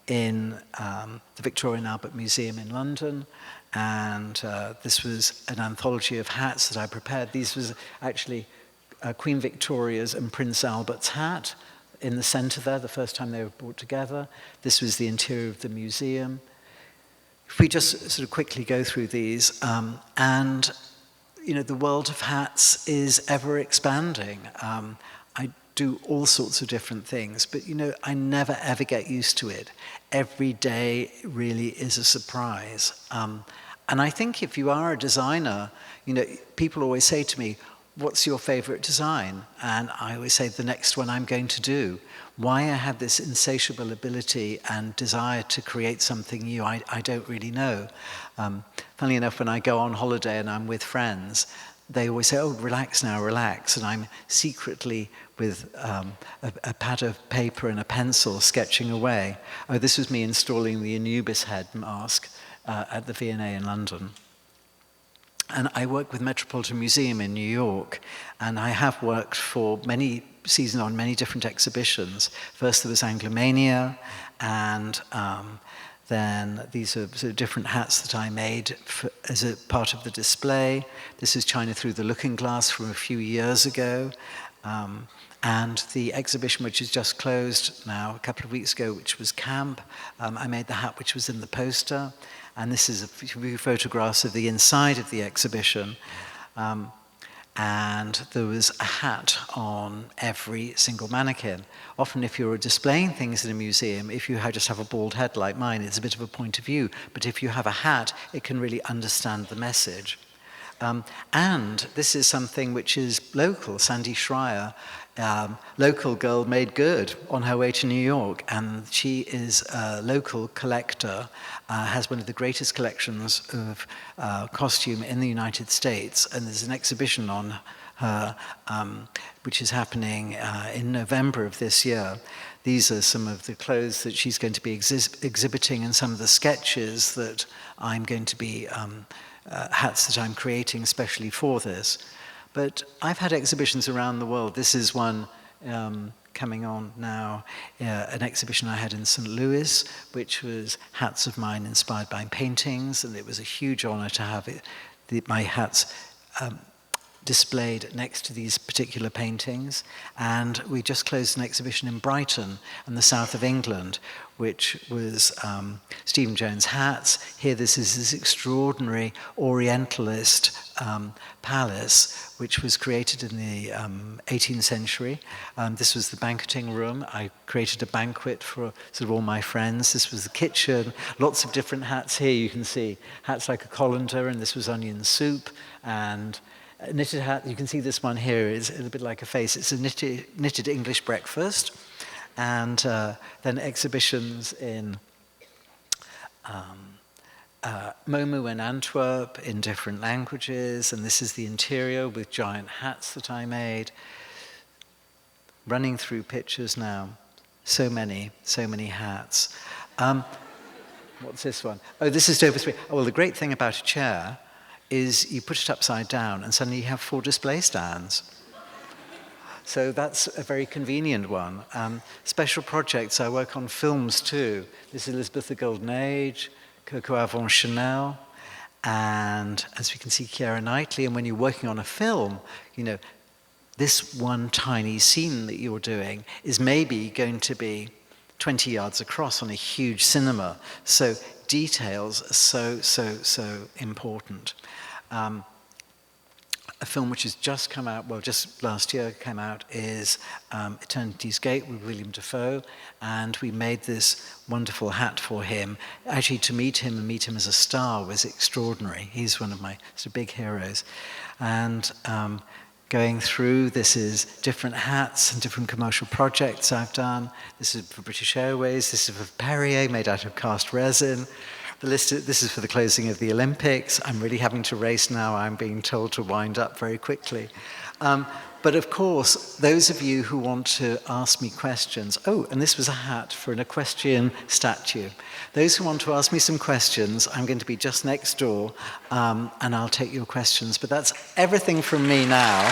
in the Victoria and Albert Museum in London. And this was an anthology of hats that I prepared. These was actually Queen Victoria's and Prince Albert's hat in the center there, the first time they were brought together. This was the interior of the museum. If we just sort of quickly go through these, and you know, the world of hats is ever expanding. I do all sorts of different things, but you know, I never ever get used to it. Every day really is a surprise. And I think if you are a designer, you know, people always say to me, what's your favorite design? And I always say the next one I'm going to do. Why I have this insatiable ability and desire to create something new, I don't really know. Funnily enough, when I go on holiday and I'm with friends, they always say, oh, relax now, relax. And I'm secretly with a pad of paper and a pencil sketching away. Oh, this was me installing the Anubis head mask at the V&A in London. And I work with Metropolitan Museum in New York, and I have worked for many seasons on many different exhibitions. First there was Anglomania, and then these are sort of different hats that I made as a part of the display. This is China Through the Looking Glass from a few years ago. And the exhibition, which is just closed now, a couple of weeks ago, which was Camp, I made the hat which was in the poster. And this is a few photographs of the inside of the exhibition. And there was a hat on every single mannequin. Often if you're displaying things in a museum, if you just have a bald head like mine, it's a bit of a point of view. But if you have a hat, it can really understand the message. And this is something which is local. Sandy Schreier, local girl made good on her way to New York, and she is a local collector, has one of the greatest collections of costume in the United States, and there's an exhibition on her which is happening in November of this year. These are some of the clothes that she's going to be exhibiting, and some of the sketches that I'm going to be hats that I'm creating especially for this. But I've had exhibitions around the world. This is one coming on now, an exhibition I had in St. Louis, which was hats of mine inspired by paintings, and it was a huge honor to have my hats displayed next to these particular paintings. And we just closed an exhibition in Brighton in the south of England, which was Stephen Jones' hats. Here this is this extraordinary Orientalist palace, which was created in the 18th century. This was the banqueting room. I created a banquet for sort of all my friends. This was the kitchen. Lots of different hats here. You can see hats like a colander, and this was onion soup, and a knitted hat. You can see this one here is a little bit like a face. It's a knitted English breakfast. And then exhibitions in Momu and Antwerp in different languages. And this is the interior with giant hats that I made. Running through pictures now. So many hats. What's this one? Oh, this is Dover 3. Oh, well, the great thing about a chair is you put it upside down and suddenly you have 4 display stands. So that's a very convenient one. Special projects, I work on films too. This is Elizabeth the Golden Age, Coco Avant Chanel, and as we can see, Keira Knightley. And when you're working on a film, you know, this one tiny scene that you're doing is maybe going to be 20 yards across on a huge cinema. So details are so important. A film which has just come out, well, just last year came out, is Eternity's Gate with William Dafoe, and we made this wonderful hat for him. Actually, to meet him and meet him as a star was extraordinary. He's one of my sort of big heroes. And going through, this is different hats and different commercial projects I've done. This is for British Airways. This is for Perrier, made out of cast resin. This is for the closing of the Olympics. I'm really having to race now. I'm being told to wind up very quickly. But of course, those of you who want to ask me questions, oh, and this was a hat for an equestrian statue. Those who want to ask me some questions, I'm going to be just next door, and I'll take your questions. But that's everything from me now.